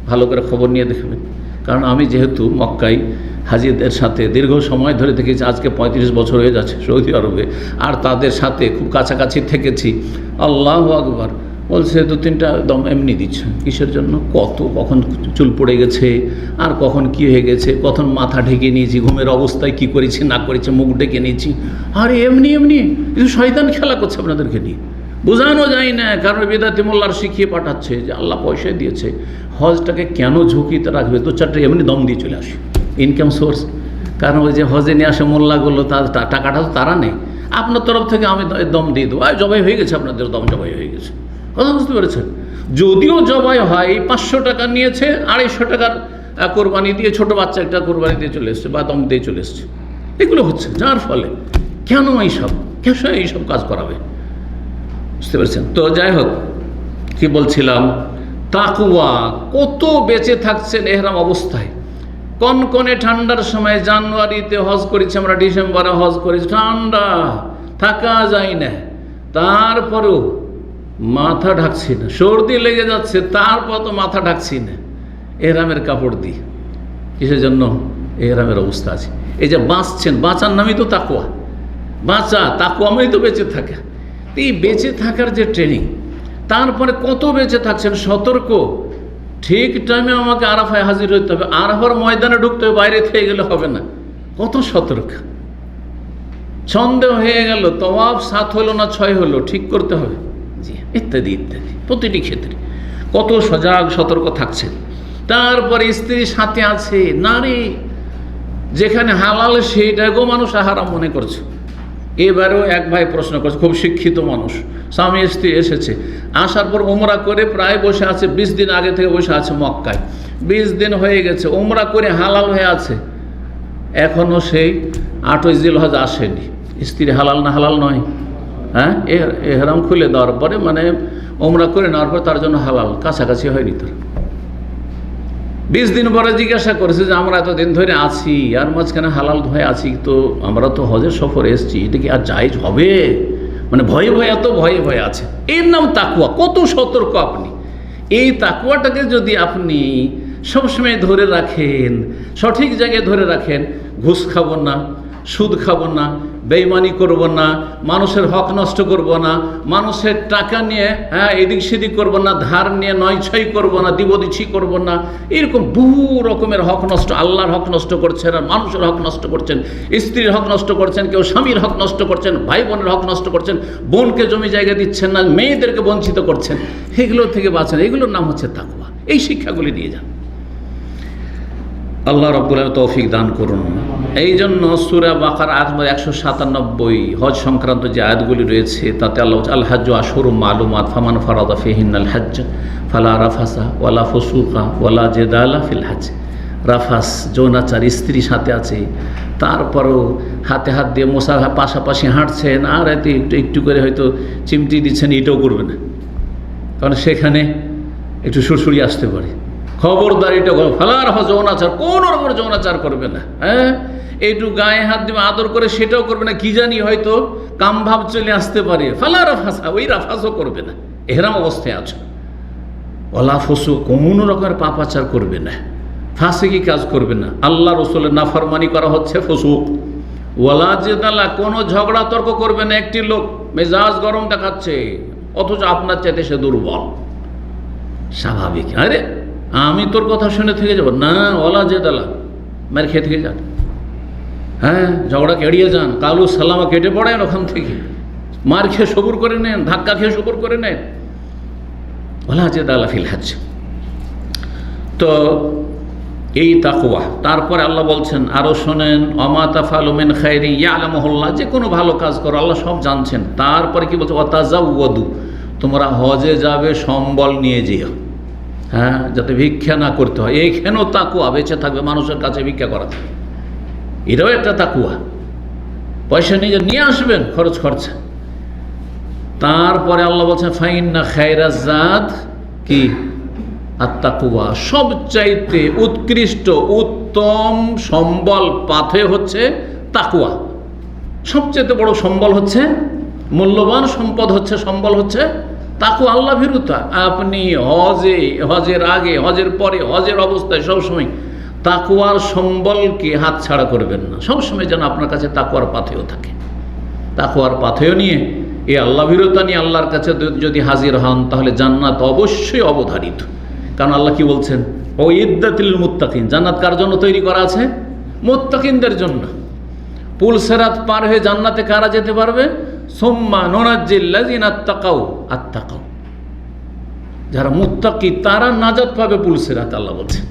ভালো করে খবর নিয়ে দেখবেন, কারণ আমি যেহেতু মক্কায় হাজিদের সাথে দীর্ঘ সময় ধরে থেকেছি, আজকে 35 বছর হয়ে যাচ্ছে সৌদি আরবে, আর তাদের সাথে খুব কাছাকাছি থেকেছি। আল্লাহু আকবার, বলছে 2-3টা দম এমনি দিচ্ছে। কিসের জন্য? কখন চুল পড়ে গেছে, আর কখন কি হয়ে গেছে, কখন মাথা ঢেকে নিয়েছি, ঘুমের অবস্থায় কি করেছি না করেছি, মুখ ঢেকে নিয়েছি, আর এমনি কিছু শয়তান খেলা করছে আপনাদেরকে নিয়ে, বোঝানো যায় না। কারণ বেদাতি মোল্লার শিখিয়ে পাঠাচ্ছে যে আল্লাহ পয়সা দিয়েছে, হজটাকে কেন ঝুঁকিতে রাখবে, 2-4টা এমনি দম দিয়ে চলে আসে, ইনকাম সোর্স। কারণ ওই যে হজে নিয়ে আসে মোল্লাগুলো, তার টাকাটা তো তারা নেই, আপনার তরফ থেকে আমি দম দিয়ে দেবো, জবাই হয়ে গেছে, আপনাদের দম জবাই হয়ে গেছে। কথা বুঝতে পেরেছেন? যদিও জবাই হয়, 500 টাকা নিয়েছে, 250 টাকার কোরবানি দিয়ে, ছোটো বাচ্চা একটা কোরবানি দিয়ে চলে এসছে বা দম দিয়ে চলে এসছে, এগুলো হচ্ছে। যার ফলে কেন এইসব কাজ করাবে? বুঝতে পেরেছেন? তো যাই হোক, কি বলছিলাম, তাকওয়া, কত বেঁচে থাকছেন এহরাম অবস্থায়। কনকনে ঠান্ডার সময়, জানুয়ারিতে হজ করেছি আমরা, ডিসেম্বরে হজ করেছি, ঠান্ডা থাকা যায় না, তারপরেও মাথা ঢাকছি না, সর্দি লেগে যাচ্ছে, তারপর তো মাথা ঢাকছি না এহরামের কাপড় দিয়ে। কিসের জন্য? এহরামের অবস্থা আছে। এই যে বাঁচছেন, বাঁচার নামই তো তাকওয়া, তাকওয়া মানে তো বেঁচে থাকা। এই বেঁচে থাকার যে ট্রেনিং, তারপরে কত বেঁচে থাকছেন, সতর্ক। ঠিক টাইমে আমাকে আরাফায় হাজির হতে হবে, আরাফার ময়দানে ঢুকতে হবে, বাইরে থেকে গেলে হবে না, কত সতর্ক। সন্দেহ হয়ে গেল, তওয়াফ 7 হলো না 6 হলো, ঠিক করতে হবে, জি, ইত্যাদি ইত্যাদি, প্রতিটি ক্ষেত্রে কত সজাগ সতর্ক থাকছেন। তারপরে স্ত্রী সাথে আছে, নারী যেখানে হালাল সেইটাকেও মানুষ হারাম মনে করছে। এবারেও এক ভাই প্রশ্ন করছে, খুব শিক্ষিত মানুষ, স্বামী স্ত্রী এসেছে, আসার পর উমরা করে প্রায় বসে আছে, 20 দিন আগে থেকে বসে আছে মক্কায়, 20 দিন হয়ে গেছে, উমরা করে হালাল হয়ে আছে, এখনও সেই 28 জিলহজ আসেনি। স্ত্রী হালাল না হালাল নয়? হ্যাঁ, এহরাম খুলে দেওয়ার পরে, মানে উমরা করে নেওয়ার পর তার জন্য হালাল, কাছাকাছি হয়নি তার। 20 দিন পরে জিজ্ঞাসা করেছে যে আমরা এতদিন ধরে আছি, আর মাঝখানে হালাল হয়ে আছি, তো আমরা তো হজের সফরে এসেছি, এটা কি আর জায়েজ হবে? মানে ভয়ে এত ভয়ে আছে। এর নাম তাকওয়া। কত সতর্ক আপনি। এই তাকওয়াটাকে যদি আপনি সবসময় ধরে রাখেন, সঠিক জায়গায় ধরে রাখেন, ঘুষ খাবো না, সুদ খাবো না, বেঈমানি করব না, মানুষের হক নষ্ট করব না, মানুষের টাকা নিয়ে এদিক সেদিক করব না, ধার নিয়ে নয় ছয় করব না, দিবদিছি করব না, এরকম বহু রকমের হক নষ্ট, আল্লাহর হক নষ্ট করছেন, আর মানুষের হক নষ্ট করছেন, স্ত্রীর হক নষ্ট করছেন, কেউ স্বামীর হক নষ্ট করছেন, ভাই বোনের হক নষ্ট করছেন, বোনকে জমি জায়গা দিচ্ছেন না, মেয়েদেরকে বঞ্চিত করছেন, এগুলো থেকে বাঁচেন। এগুলোর নাম হচ্ছে তাকওয়া। এই শিক্ষাগুলি নিয়ে যান। আল্লাহ রাব্বুল আলামিন তৌফিক দান করুন। এই জন্য সূরা বাকারা আয়াত 197 হজ সংক্রান্ত যে আয়াতগুলি রয়েছে, তাতে আল্লাহ আল হাজ্জু আশহুরুম মালুমাত ফামান ফারাদা ফীহিন্নাল হজ্জ ফালা রাফাসা ওয়ালা ফুসুকা ওয়ালা জিদালা ফিল হজ্জ। রাফাস, যৌনাচার, স্ত্রী সাথে আছে, তারপরেও হাতে হাত দিয়ে মোসাফা পাশাপাশি হাঁটছেন, আর এতে একটু করে হয়তো চিমটি দিচ্ছেন, এটাও করবে না, কারণ সেখানে একটু সুরসুরি আসতে পারে। খবরদার, এটা ফালার যৌনাচার, কোন রকমের যৌনাচার করবে না। হ্যাঁ, একটু গায়ে হাত দিবে, আদর করে সেটাও করবে না, কি জানি হয়তো কামভাব চলে আসতে পারে। ফালা রাফাসা, ওই রাফাসও করবে না, এহরাম অবস্থায় আছো। ওলা ফসু, কোনো রকমের পাপাচার করবে না, ফাসিকি কাজ করবে না, আল্লাহ রসুলের নাফরমানি করা হচ্ছে ফসুক। ওয়ালা জেদালা, কোনো ঝগড়া তর্ক করবে না। একটি লোক মেজাজ গরম দেখাচ্ছে অথচ আপনার চাইতে সে দুর্বল, স্বাভাবিক, আরে আমি তোর কথা শুনে থেকে যাবো না, ওলা জেদালা, মার খেয়ে থেকে যান, হ্যাঁ ঝগড়া এড়িয়ে যান, কালু সালামা কেটে পড়েন ওখান থেকে, মার খেয়ে সবুর করে নেন, ধাক্কা খেয়ে সবুর করে নেন। ওলা জেদালা ফিল হজ। তো এই তাকওয়া। তারপরে আল্লাহ বলছেন, আরও শোনেন, অমা তাফালু মিন খাইরি ইয়ালামুহুল্লাহ, যে কোনো ভালো কাজ করো আল্লাহ সব জানছেন। তারপরে কি বলছে, ওয়াতাজাওয়াদু, তোমরা হজে যাবে সম্বল নিয়ে যেও, হ্যাঁ, যাতে ভিক্ষা না করতে হয়। এইখানেও তাকওয়া, বেঁচে থাকবে মানুষের কাছে ভিক্ষা করা থাকে, এটাও একটা তাকওয়া। পয়সা নিয়ে আসবেন, খরচ খরচা। তারপরে আল্লাহ বলছেন, ফাইন্না খায়রা জাদ কি আত্তাকুয়া, সবচাইতে উৎকৃষ্ট উত্তম সম্বল পাথে হচ্ছে তাকুয়া। সবচাইতে বড় সম্বল হচ্ছে, মূল্যবান সম্পদ হচ্ছে, সম্বল হচ্ছে তাকুয়া, আল্লাহ ভীরুতা। আপনি হজের আগে, হজের পরে, হজের অবস্থায় সবসময় তাকুয়ার সম্বলকে হাতছাড়া করবেন না। সবসময় যেন আপনার কাছে তাকুয়ার পাথেয় থাকে। তাকুয়ার পাথেয় নিয়ে, এই আল্লাহ ভীরুতা নিয়ে আল্লাহর কাছে যদি হাজির হন, তাহলে জান্নাত অবশ্যই অবধারিত। কারণ আল্লাহ কি বলছেন, ও ইদ্দাতিল মুত্তাকিন, জান্নাত কার জন্য তৈরি করা আছে? মুত্তাকিনদের জন্য। পুল সিরাত পার হয়ে জান্নাতে কারা যেতে পারবে? সুম্মা নুনাজ্জিল্লাযিনা আত্তাকাউ, যারা মুত্তাকি তারা নাজাত পাবে পুল সিরাত। আল্লাহ বলছেন,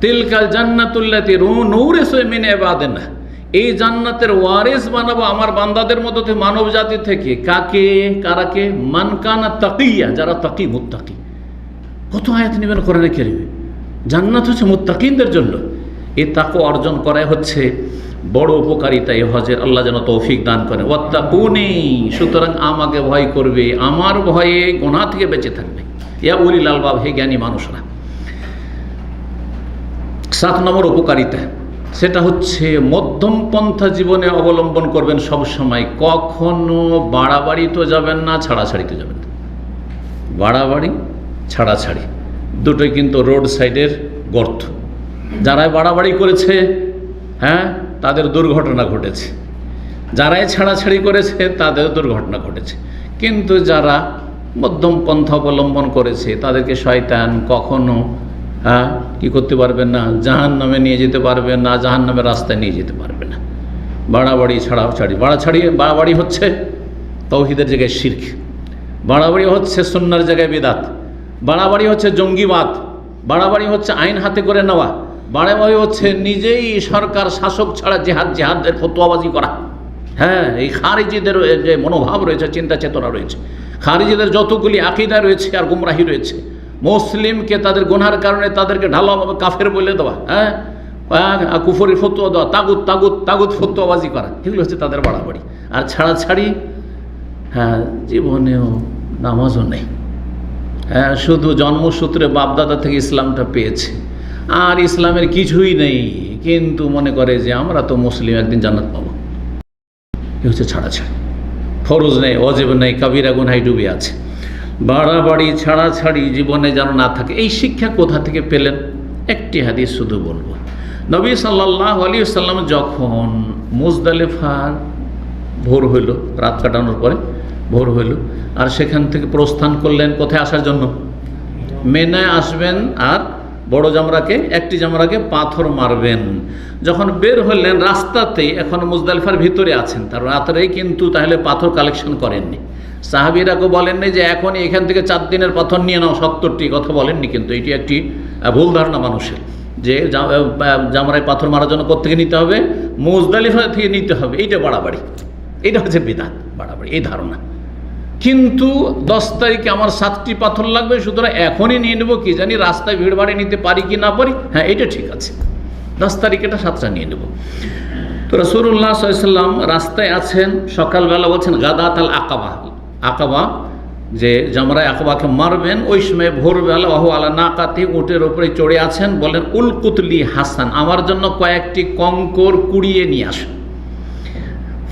তিলকাল জান্নাতুল্লাতী নুরিসু মিন ইবাদিনা, এই জান্নাতের ওয়ারিস বানাবো আমার বান্দাদের মধ্যে, মানব জাতি থেকে। কাকে? কারাকে? মান কানা তাকিয়া, যারা তাকি, মুত্তাকি। কত আয়াত নেবেন কোরআনে কারিমে। জান্নাত হচ্ছে মুত্তাকিনদের জন্য। এই তাকওয়া অর্জন করাই হচ্ছে বড় উপকারিতা এই হজের। আল্লাহ যেন তৌফিক দান করেন। ওয়াত্তাকুনি, সুতরাং আমাকে ভয় করবে, আমার ভয়ে গুনাহ থেকে বেঁচে থাকবে। ইয়া উলিল আলবাব, হে জ্ঞানী মানুষরা। 7 নম্বর উপকারিতা, সেটা হচ্ছে মধ্যম পন্থা জীবনে অবলম্বন করবেন সব সময়। কখনো বাড়াবাড়ি তো যাবেন না, ছাড়াছাড়িতে যাবেন না। বাড়াবাড়ি, ছাড়াছাড়ি দুটোই কিন্তু রোড সাইডের গর্ত। যারাই বাড়াবাড়ি করেছে, হ্যাঁ, তাদের দুর্ঘটনা ঘটেছে। যারাই ছাড়াছাড়ি করেছে তাদের দুর্ঘটনা ঘটেছে। কিন্তু যারা মধ্যম পন্থা অবলম্বন করেছে তাদেরকে শয়তান কখনো কি করতে পারবে না, জাহান্নামে নিয়ে যেতে পারবে না, জাহান্নামের রাস্তায় নিয়ে যেতে পারবে না। বাড়াবাড়ি, ছাড়াছাড়ি। বাড়াবাড়ি হচ্ছে তাওহীদের জায়গায় শিরক, বাড়াবাড়ি হচ্ছে সুন্নাহর জায়গায় বিদআত, বাড়াবাড়ি হচ্ছে জঙ্গিবাদ, বাড়াবাড়ি হচ্ছে আইন হাতে করে নেওয়া, বাড়াবাড়ি হচ্ছে নিজেই সরকার শাসক ছাড়া জেহাদের ফতোয়াবাজি করা। হ্যাঁ, এই খারিজিদের যে মনোভাব রয়েছে, চিন্তা চেতনা রয়েছে, খারিজিদের যতগুলি আকীদা রয়েছে আর গুমরাহি রয়েছে, মুসলিমকে তাদের গুনার কারণে তাদেরকে ঢালাওভাবে কাফের বলে দেওয়া, হ্যাঁ, কুফরি ফতোয়া দেওয়া, তাগুত ফতোয়াবাজি করা, এগুলো হচ্ছে তাদের বাড়াবাড়ি। আর ছাড়াছাড়ি, হ্যাঁ, জীবনেও নামাজও নেই, হ্যাঁ, শুধু জন্মসূত্রে বাপদাদা থেকে ইসলামটা পেয়েছে আর ইসলামের কিছুই নেই, কিন্তু মনে করে যে আমরা তো মুসলিম, একদিন জান্নাত পাবো। এ হচ্ছে ছাড়াছাড়ি। ফরজ নেই, ওয়াজিব নেই, কাবিরা গুনাহে ডুবে আছে। বাড়াবাড়ি, ছাড়াছাড়ি জীবনে যেন না থাকে। এই শিক্ষা কোথা থেকে পেলেন? একটি হাদিস শুধু বলবো। নবী সাল্লাল্লাহু আলাইহি ওয়াসাল্লাম যখন মুজদালিফার ভোর হইল, রাত কাটানোর পরে ভোর হইল, আর সেখান থেকে প্রস্থান করলেন কোথায় আসার জন্য? মিনায় আসবেন, আর বড় জামরাকে, একটি জামরাকে পাথর মারবেন। যখন বের হলেন রাস্তাতেই, এখন মুজদালিফার ভিতরে আছেন, তার রাত্রেই কিন্তু তাহলে পাথর কালেকশন করেননি। সাহাবীরাকে বলেননি যে এখনই এখান থেকে 4 দিনের পাথর নিয়ে নাও 70টি, কথা বলেননি। কিন্তু এটি একটি ভুল ধারণা মানুষের, যে জামরায় পাথর মারার জন্য কোত্থেকে নিতে হবে? মুজদালিফা থেকে নিতে হবে। এইটা বাড়াবাড়ি, এইটা হচ্ছে বিদআত, বাড়াবাড়ি, এই ধারণা। কিন্তু 10 তারিখে আমার 7টি পাথর লাগবে, সুতরাং এখনই নিয়ে নেবো, কি জানি রাস্তায় ভিড় ভাড়ে নিতে পারি কি না পারি। হ্যাঁ, এটা ঠিক আছে, 10 তারিখেটা 7টা নিয়ে নেব। তো রাসূলুল্লাহ সাল্লাল্লাহু আলাইহি ওয়াসাল্লাম রাস্তায় আছেন, সকালবেলা বলছেন গাদাত আল আকাবা, আকাবা যে জামরায়ে আকবাকে মারবেন, ওই সময় ভোরবেলা ওহু আলা নাকাতি, উটের ওপরে চড়ে আছেন, বলেন উলকুতলি হাসান, আমার জন্য কয়েকটি কঙ্কর কুড়িয়ে নিয়ে আসুন।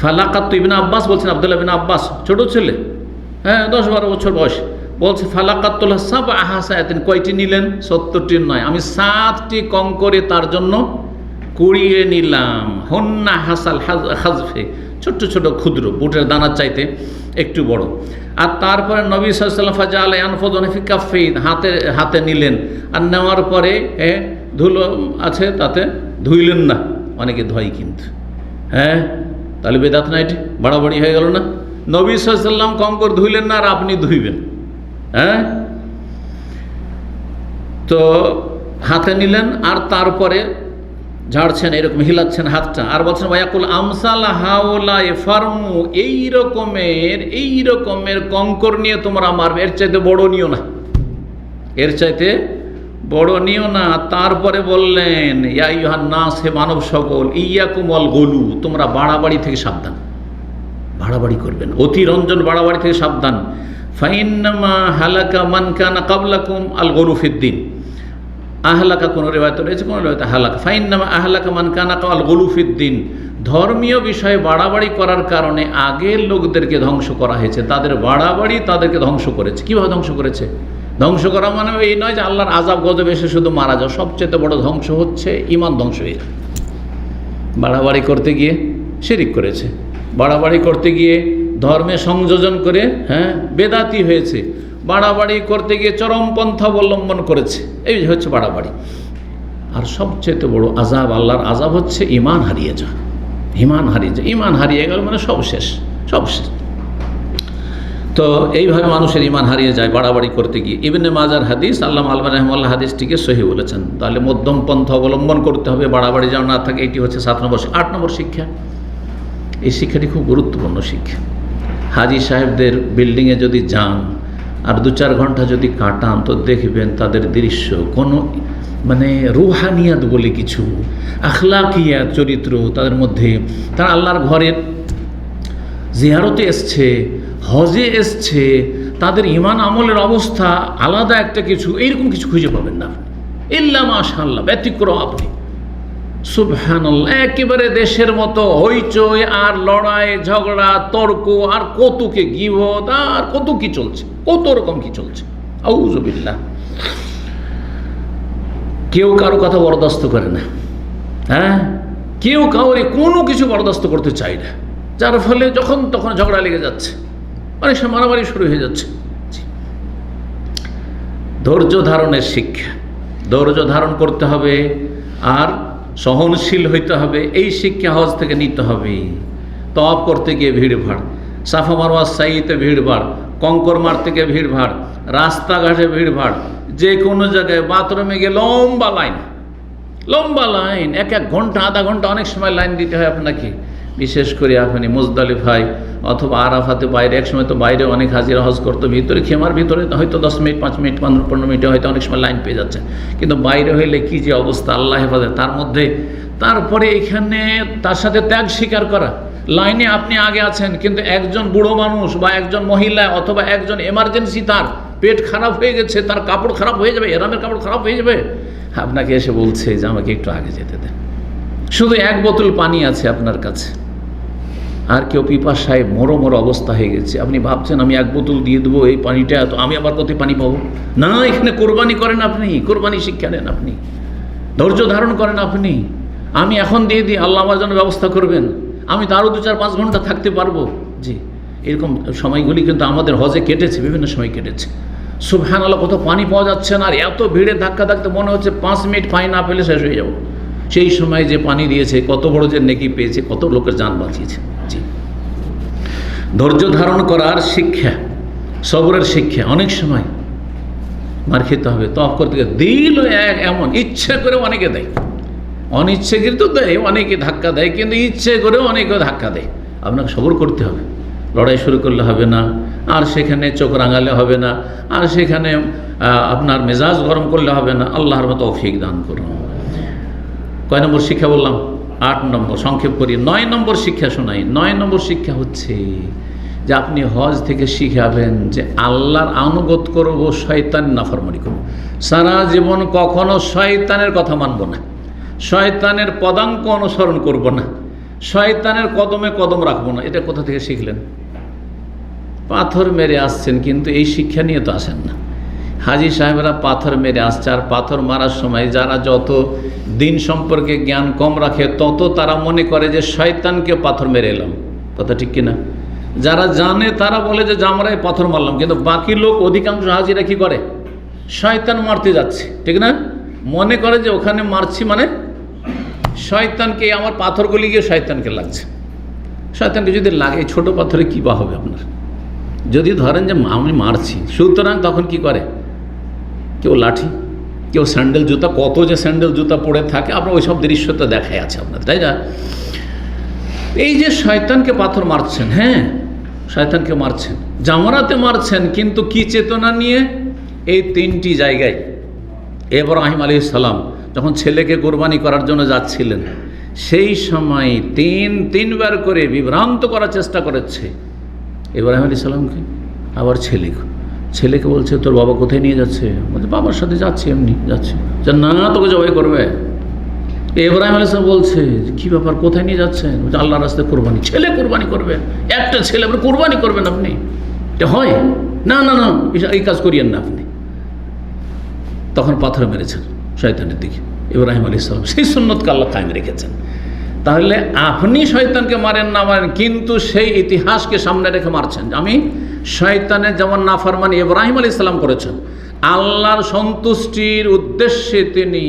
ফালাকাত ইবনে আব্বাস বলছেন, আব্দুল্লাহ ইবনে আব্বাস ছোট ছেলে, হ্যাঁ 10-12 বছর বয়স, বলছে ফালাকাতুল সাবআ হাসায়াতিন, কয়টি নিলেন? 70টি নয়, আমি 7টি কঙ্করে তার জন্য কুড়িয়ে নিলাম। হন্না হাসাল হাজফে, ছোট্ট ছোট ক্ষুদ্র, বুটের দানার চাইতে একটু বড়। আর তারপরে নবী সাল্লাল্লাহু আলাইহি ওয়াসাল্লাম ফাজআলা ইয়ানফুযুনা ফি কাফফাইহি, হাতে নিলেন, আর নেওয়ার পরে ধুলো আছে তাতে ধুইলেন না, অনেকে ধোয় কিন্তু, হ্যাঁ তাহলে বেদাত না, এটি বাড়াবাড়ি হয়ে গেল না? নবী সাল্লাল্লাহু আলাইহি ওয়াসাল্লাম কঙ্কর ধুইলেন না আর আপনি ধুইবেন, হ্যাঁ? তো হাতে নিলেন আর তারপরে ঝাড়ছেন, এরকম হিলাচ্ছেন হাতটা, আর বলছেন ওয়াকুল আমসাল হাওলাই ফারমু, এই রকমের কঙ্কর নিয়ে তোমরা মারবে, এর চাইতে বড় নিও না, এর চাইতে বড় নিও না। তারপরে বললেন ইয়া আইয়ুহান নাস, হে মানব সকল, ইয়াকুম ওয়াল গুলু, তোমরা বাড়াবাড়ি থেকে সাবধান, বাড়াবাড়ি করবেন, অতিরঞ্জন বাড়াবাড়ি থেকে সাবধান। ফাইন্নামা হালাকা মান কানা ক্বাবলাকুম আল গুলু ফিদ্দিন, আহলাকা কোন রিওয়ায়াতে রয়েছে, কোন রিওয়ায়াতে হালাকা, ফাইন্নামা আহলাকা মান কানা আল গুলু ফিদ্দিন, ধর্মীয় বিষয়ে বাড়াবাড়ি করার কারণে আগের লোকদেরকে ধ্বংস করা হয়েছে, তাদের বাড়াবাড়ি তাদেরকে ধ্বংস করেছে। কীভাবে ধ্বংস করেছে? ধ্বংস করা মানে এই নয় যে আল্লাহর আযাব গজব এসে শুধু মারা যাও, সবচেয়ে বড় ধ্বংস হচ্ছে ঈমান ধ্বংস হয়ে যায়। বাড়াবাড়ি করতে গিয়ে শিরিক করেছে, বাড়াবাড়ি করতে গিয়ে ধর্মে সংযোজন করে বেদাতি হয়েছে, বাড়াবাড়ি করতে গিয়ে চরমপন্থা অবলম্বন করেছে, এই হচ্ছে বাড়াবাড়ি। আর সবচেয়ে বড় আযাব, আল্লাহর আযাব হচ্ছে ঈমান হারিয়ে যাওয়া, ঈমান হারিয়ে যায়, ঈমান হারিয়ে গেল মানে সব শেষ, সব শেষ। তো এইভাবে মানুষের ঈমান হারিয়ে যায় বাড়াবাড়ি করতে গিয়ে। ইবনে মাজার হাদিস, আল্লামা আলবানী রাহিমাহুল্লাহ হাদিসটিকে সহিহ বলেছেন। তাহলে মধ্যম পন্থা অবলম্বন করতে হবে, বাড়াবাড়ি যেন না থাকে, এটি হচ্ছে 7 নম্বর। 8 নম্বর শিক্ষা, এই শিক্ষাটি খুব গুরুত্বপূর্ণ শিক্ষা। হাজি সাহেবদের বিল্ডিংয়ে যদি যান আর 2-4 ঘন্টা যদি কাটান, তো দেখবেন তাদের দৃশ্য কোনো মানে রুহানিয়াত বলে কিছু, আখলাকিয়াত চরিত্র তাদের মধ্যে, তারা আল্লাহর ঘরের জিয়ারতে এসছে, হজে এসছে, তাদের ঈমান আমলের অবস্থা আলাদা একটা কিছু, এইরকম কিছু খুঁজে পাবেন না আপনি, ইল্লা মাশাআল্লাহ, ব্যতিক্রম আপনি। সুবহানাল্লাহ, একেবারে দেশের মতো হইচই আর লড়াই ঝগড়া তর্ক আর কত গীবত আর কত কি চলছে, কত রকম কি চলছে, আউযু বিল্লাহ। কেউ কারো কথা বরদাস্ত করে না, কেউ কাউরে কোনো কিছু বরদাস্ত করতে চায় না, যার ফলে যখন তখন ঝগড়া লেগে যাচ্ছে, অনেক সময় মারামারি শুরু হয়ে যাচ্ছে। ধৈর্য ধারণের শিক্ষা, ধৈর্য ধারণ করতে হবে আর সহনশীল হইতে হবে, এই শিক্ষা হজ থেকে নিতে হবে। তওয়াফ করতে গিয়ে ভিড়ভাড়, সাফা মারওয়া সাইতে ভিড়ভাড়, কঙ্কর মারতে গিয়ে ভিড়ভাড়, রাস্তাঘাটে ভিড়ভাড়, যে কোনো জায়গায় বাথরুমে গিয়ে লম্বা লাইন, লম্বা লাইন, 1 ঘন্টা আধা ঘন্টা অনেক সময় লাইন দিতে হয় আপনাকে। বিশেষ করে আপনি মুজদালিফায় অথবা আরাফাতে বাইরে, এক সময় তো বাইরে অনেক হাজিরা হজ করতো, ভিতরে খেমার ভিতরে হয়তো 10 মিনিট 5 মিনিট 15 মিনিটে হয়তো অনেক সময় লাইন পেয়ে যাচ্ছে, কিন্তু বাইরে হইলে কি যে অবস্থা, আল্লাহ হেফাজত। তার মধ্যে তারপরে এখানে তার সাথে ত্যাগ স্বীকার করা, লাইনে আপনি আগে আছেন কিন্তু একজন বুড়ো মানুষ বা একজন মহিলা অথবা একজন এমার্জেন্সি, তার পেট খারাপ হয়ে গেছে, তার কাপড় খারাপ হয়ে যাবে, এরামের কাপড় খারাপ হয়ে যাবে, আপনাকে এসে বলছে যে আমাকে একটু আগে যেতে দেন, শুধু 1 বোতল পানি আছে আপনার কাছে, আর কেউ পিপাসায় মরো অবস্থা হয়ে গেছে, আপনি ভাবছেন আমি 1 বোতল দিয়ে দেবো এই পানিটা, তো আমি আবার কত পানি পাবো না। এখানে কোরবানি করেন আপনি, কোরবানি শিক্ষা নেন আপনি, ধৈর্য ধারণ করেন আপনি। আমি এখন দিয়ে দিই, আল্লাহ আমার জন্য ব্যবস্থা করবেন, আমি তো আরও 2-4-5 ঘন্টা থাকতে পারবো। জি, এরকম সময়গুলি কিন্তু আমাদের হজে কেটেছে, বিভিন্ন সময় কেটেছে। সুবহানাল্লাহ, কত পানি পাওয়া যাচ্ছে না, আর এত ভিড়ে ধাক্কা ধাক্কা মনে হচ্ছে 5 মিনিট পানি না পেলে শেষ হয়ে যাবো। সেই সময় যে পানি দিয়েছে, কত বড় যে নেকি পেয়েছে, কত লোকের জান বাঁচিয়েছে। জি, ধৈর্য ধারণ করার শিক্ষা, সবরের শিক্ষা। অনেক সময় মার খেতে হবে, তওয়াফ করতে গিয়ে দিল এমন, ইচ্ছে করে অনেকে দেয়, অনিচ্ছাকৃত দেয়, অনেকে ধাক্কা দেয়, কিন্তু ইচ্ছে করেও অনেকে ধাক্কা দেয়। আপনাকে সবর করতে হবে, লড়াই শুরু করলে হবে না, আর সেখানে চোখ রাঙালে হবে না, আর সেখানে আপনার মেজাজ গরম করলে হবে না। আল্লাহর মতো তৌফিক দান করুন। কয় নম্বর শিক্ষা বললাম? 8 নম্বর। সংক্ষেপ করি, 9 নম্বর শিক্ষা শোনাই। 9 নম্বর শিক্ষা হচ্ছে যে আপনি হজ থেকে শিখাবেন যে আল্লাহর আনুগত্য করবো, শয়তানের নাফরমানি করবো, সারা জীবন কখনো শয়তানের কথা মানব না, শয়তানের পদাঙ্ক অনুসরণ করব না, শয়তানের কদমে কদম রাখবো না। এটা কোথা থেকে শিখলেন? পাথর মেরে আসছেন, কিন্তু এই শিক্ষা নিয়ে তো আসেন না। হাজি সাহেবরা পাথর মেরে আসছে, আর পাথর মারার সময় যারা যত দিন সম্পর্কে জ্ঞান কম রাখে তত তারা মনে করে যে শয়তানকে পাথর মেরে এলাম। কথা ঠিক কিনা? যারা জানে তারা বলে যে আমরাই পাথর মারলাম, কিন্তু বাকি লোক অধিকাংশ হাজিরা কি করে? শয়তান মারতে যাচ্ছে, ঠিক না? মনে করে যে ওখানে মারছি মানে শয়তানকে, আমার পাথরগুলি গিয়ে শয়তানকে লাগছে। শয়তানকে যদি লাগে ছোট পাথরে কী বা হবে আপনার? যদি ধরেন যে আমি মারছি, সুতরাং তখন কি করে? কেউ লাঠি, কেউ স্যান্ডেল জুতা, কত যে স্যান্ডেল জুতা পরে থাকে, আপনার ওই সব দৃশ্যটা দেখাই আছে আপনার, তাই না? এই যে শয়তানকে পাথর মারছেন, হ্যাঁ শয়তানকে মারছেন, জামরাতে মারছেন, কিন্তু কি চেতনা নিয়ে? এই তিনটি জায়গায় ইব্রাহিম আলাইহিস সালাম যখন ছেলেকে কোরবানি করার জন্য যাচ্ছিলেন, সেই সময় তিনবার করে বিভ্রান্ত করার চেষ্টা করেছে ইব্রাহিম আলাইহিস সালামকে, আবার ছেলেকে বলছে তোর বাবা কোথায় নিয়ে যাচ্ছে? বলছে বাবার সাথে যাচ্ছে, এমনি যাচ্ছে। না, তোকে জবাই করবে। ইব্রাহিম আলাইহিস সালাম বলছে কি ব্যাপার, কোথায় নিয়ে যাচ্ছেন? বলছে আল্লাহর রাস্তায় কোরবানি। ছেলে কোরবানি করবে? একটা ছেলে আপনি কোরবানি করবেন? আপনি এটা হয় না, না না, এই কাজ করিয়েন না আপনি। তখন পাথর মেরেছেন শয়তানের দিকে ইব্রাহিম আলাইহিস সালাম। সেই সুন্নতকে আল্লাহ কায়েম রেখেছেন। তাহলে আপনি শয়তানকে মারেন না মারেন, কিন্তু সেই ইতিহাসকে সামনে রেখে মারছেন। আমি শয়তানের যেমন নাফরমানি ইব্রাহিম আলাইহিস সালাম করেছেন, আল্লাহর সন্তুষ্টির উদ্দেশ্যে তিনি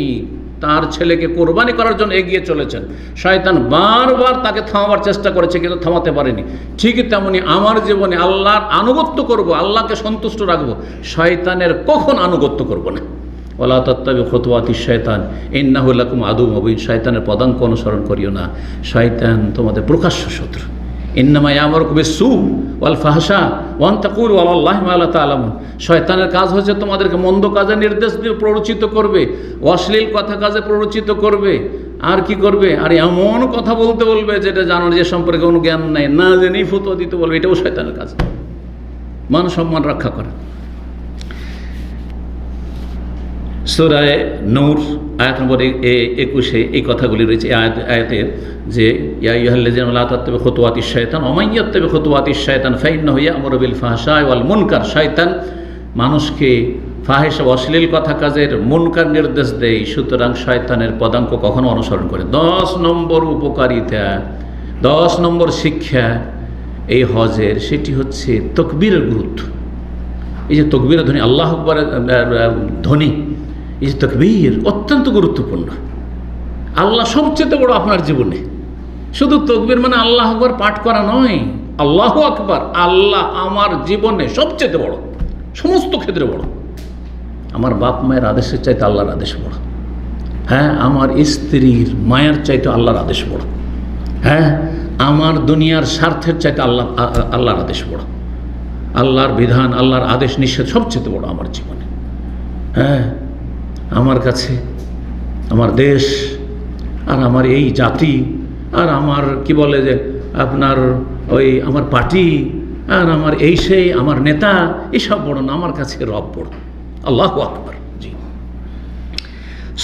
তার ছেলেকে কোরবানি করার জন্য এগিয়ে চলেছেন। শয়তান বারবার তাকে থামাবার চেষ্টা করেছে, কিন্তু থামাতে পারেনি। ঠিক তেমনি আমার জীবনে আল্লাহর আনুগত্য করব, আল্লাহকে সন্তুষ্ট রাখবো, শয়তানের কখন আনুগত্য করব না। ওয়ালা তাত্তাবিউ খুতুওয়াতিশ শায়তান ইন্নাহু লাকুম আদুউম মুবিন। শয়তানের পদাঙ্ক অনুসরণ করিও না, শয়তান তোমাদের প্রকাশ্য শত্রু। ইন্নামা ইয়ামুরুকুম বিস-সূ ওয়াল ফাহশা ওয়া আন তাকুলু আলাল্লাহি মা লা তা'লামুন। শয়তানের কাজ হচ্ছে তোমাদেরকে মন্দ কাজে নির্দেশ দিয়ে প্ররোচিত করবে, অশ্লীল কথা কাজে প্ররোচিত করবে, আর কি করবে? আর এমন কথা বলতে বলবে যেটা জানো যে সম্পর্কে কোনো জ্ঞান নাই, না জেনেই ফতোয়া দিতে বলবে। এটাও শয়তানের কাজ। মান সম্মান রক্ষা করে। সূরা নূর আয়াত নম্বর 21 এই কথাগুলি রয়েছে। আয়াতের যে ইয়া আইয়ুহাল্লাযীনা লা তাত্তাবিউ খুতুওয়াতিশ শায়তান ওয়া মান ইয়াত্তাবি খুতুওয়াতিশ শায়তান ফাইন্নাহু ইয়া'মুরু বিল ফাহশা'i ওয়াল মুনকার। শয়তান মানুষকে ফাহিশা অশ্লীল কথা কাজের মুনকার নির্দেশ দেয়, সুতরাং শয়তানের পদাঙ্ক কখনো অনুসরণ করে। 10 নম্বর উপকারিতা, 10 নম্বর শিক্ষা এই হজের, সেটি হচ্ছে তাকবীরের গুরুত্ব। এই যে তাকবীরের ধ্বনি, আল্লাহু আকবারের ধ্বনি, এই যে তাকবীর অত্যন্ত গুরুত্বপূর্ণ। আল্লাহ সবচেয়ে বড় আপনার জীবনে। শুধু তাকবীর মানে আল্লাহু আকবার পাঠ করা নয়, আল্লাহু আকবার, আল্লাহ আমার জীবনে সবচেয়ে বড়, সমস্ত ক্ষেত্রে বড়। আমার বাপ মায়ের আদেশের চাইতে আল্লাহর আদেশ বড়। হ্যাঁ, আমার স্ত্রীর মায়ের চাইতে আল্লাহর আদেশ বড়। হ্যাঁ, আমার দুনিয়ার স্বার্থের চাইতে আল্লাহর আদেশ বড়। আল্লাহর বিধান, আল্লাহর আদেশ নিষেধ সবচেয়ে বড় আমার জীবনে। হ্যাঁ, আমার কাছে আমার দেশ আর আমার এই জাতি আর আমার কি বলে যে আপনার ওই আমার পার্টি আর আমার এই সেই আমার নেতা, এসব বড় না, আমার কাছে রব বড়। আল্লাহু আকবার। জি,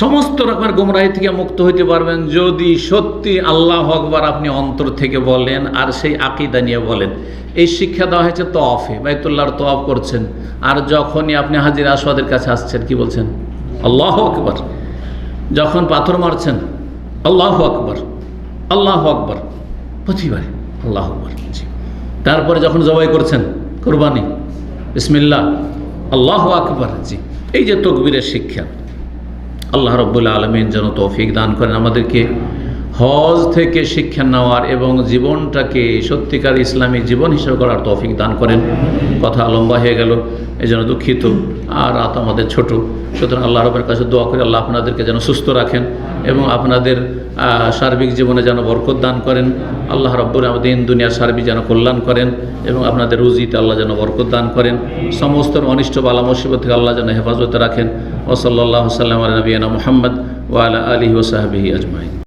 সমস্ত রকমের গোমরাহি থেকে মুক্ত হইতে পারবেন যদি সত্যি আল্লাহু আকবার আপনি অন্তর থেকে বলেন আর সেই আকীদা নিয়ে বলেন। এই শিক্ষা দেওয়া হয়েছে তওয়াফে, বাইতুল্লাহর তওয়াফ করছেন, আর যখনই আপনি হাজির আসওয়াদের কাছে আসছেন কি বলছেন? আল্লাহু আকবার। যখন পাথর মারছেন আল্লাহু আকবার, আল্লাহু আকবার, প্রতিবারে আল্লাহু আকবার। জি, তারপরে যখন জবাই করছেন কুরবানি, বিসমিল্লাহ, আল্লাহু আকবার। জি, এই যে তাকবীরের শিক্ষা, আল্লাহ রাব্বুল আলামিন যেন তৌফিক দান করেন আমাদেরকে হজ থেকে শিক্ষা নেওয়ার এবং জীবনটাকে সত্যিকার ইসলামিক জীবন হিসেবে করার তৌফিক দান করেন। কথা লম্বা হয়ে গেল, এই জন্য দুঃখিত, আর রাত আমাদের ছোট। সুতরাং আল্লাহ রাব্বের কাছে দোয়া করি আল্লাহ আপনাদেরকে যেন সুস্থ রাখেন এবং আপনাদের সার্বিক জীবনে যেন বরকত দান করেন। আল্লাহ রাব্বুল আলামিন দুনিয়ার সার্বিক যেন কল্যাণ করেন এবং আপনাদের রুজিতে আল্লাহ যেন বরকত দান করেন। সমস্ত অনিষ্ট বালা মুসিবত থেকে আল্লাহ যেন হেফাজতে রাখেন। ওয়া সাল্লাল্লাহু সাল্লাম আলা নবিয়িনা মুহাম্মদ ওয়া আলা আলিহি ওয়া সাহবিহি আজমাইন।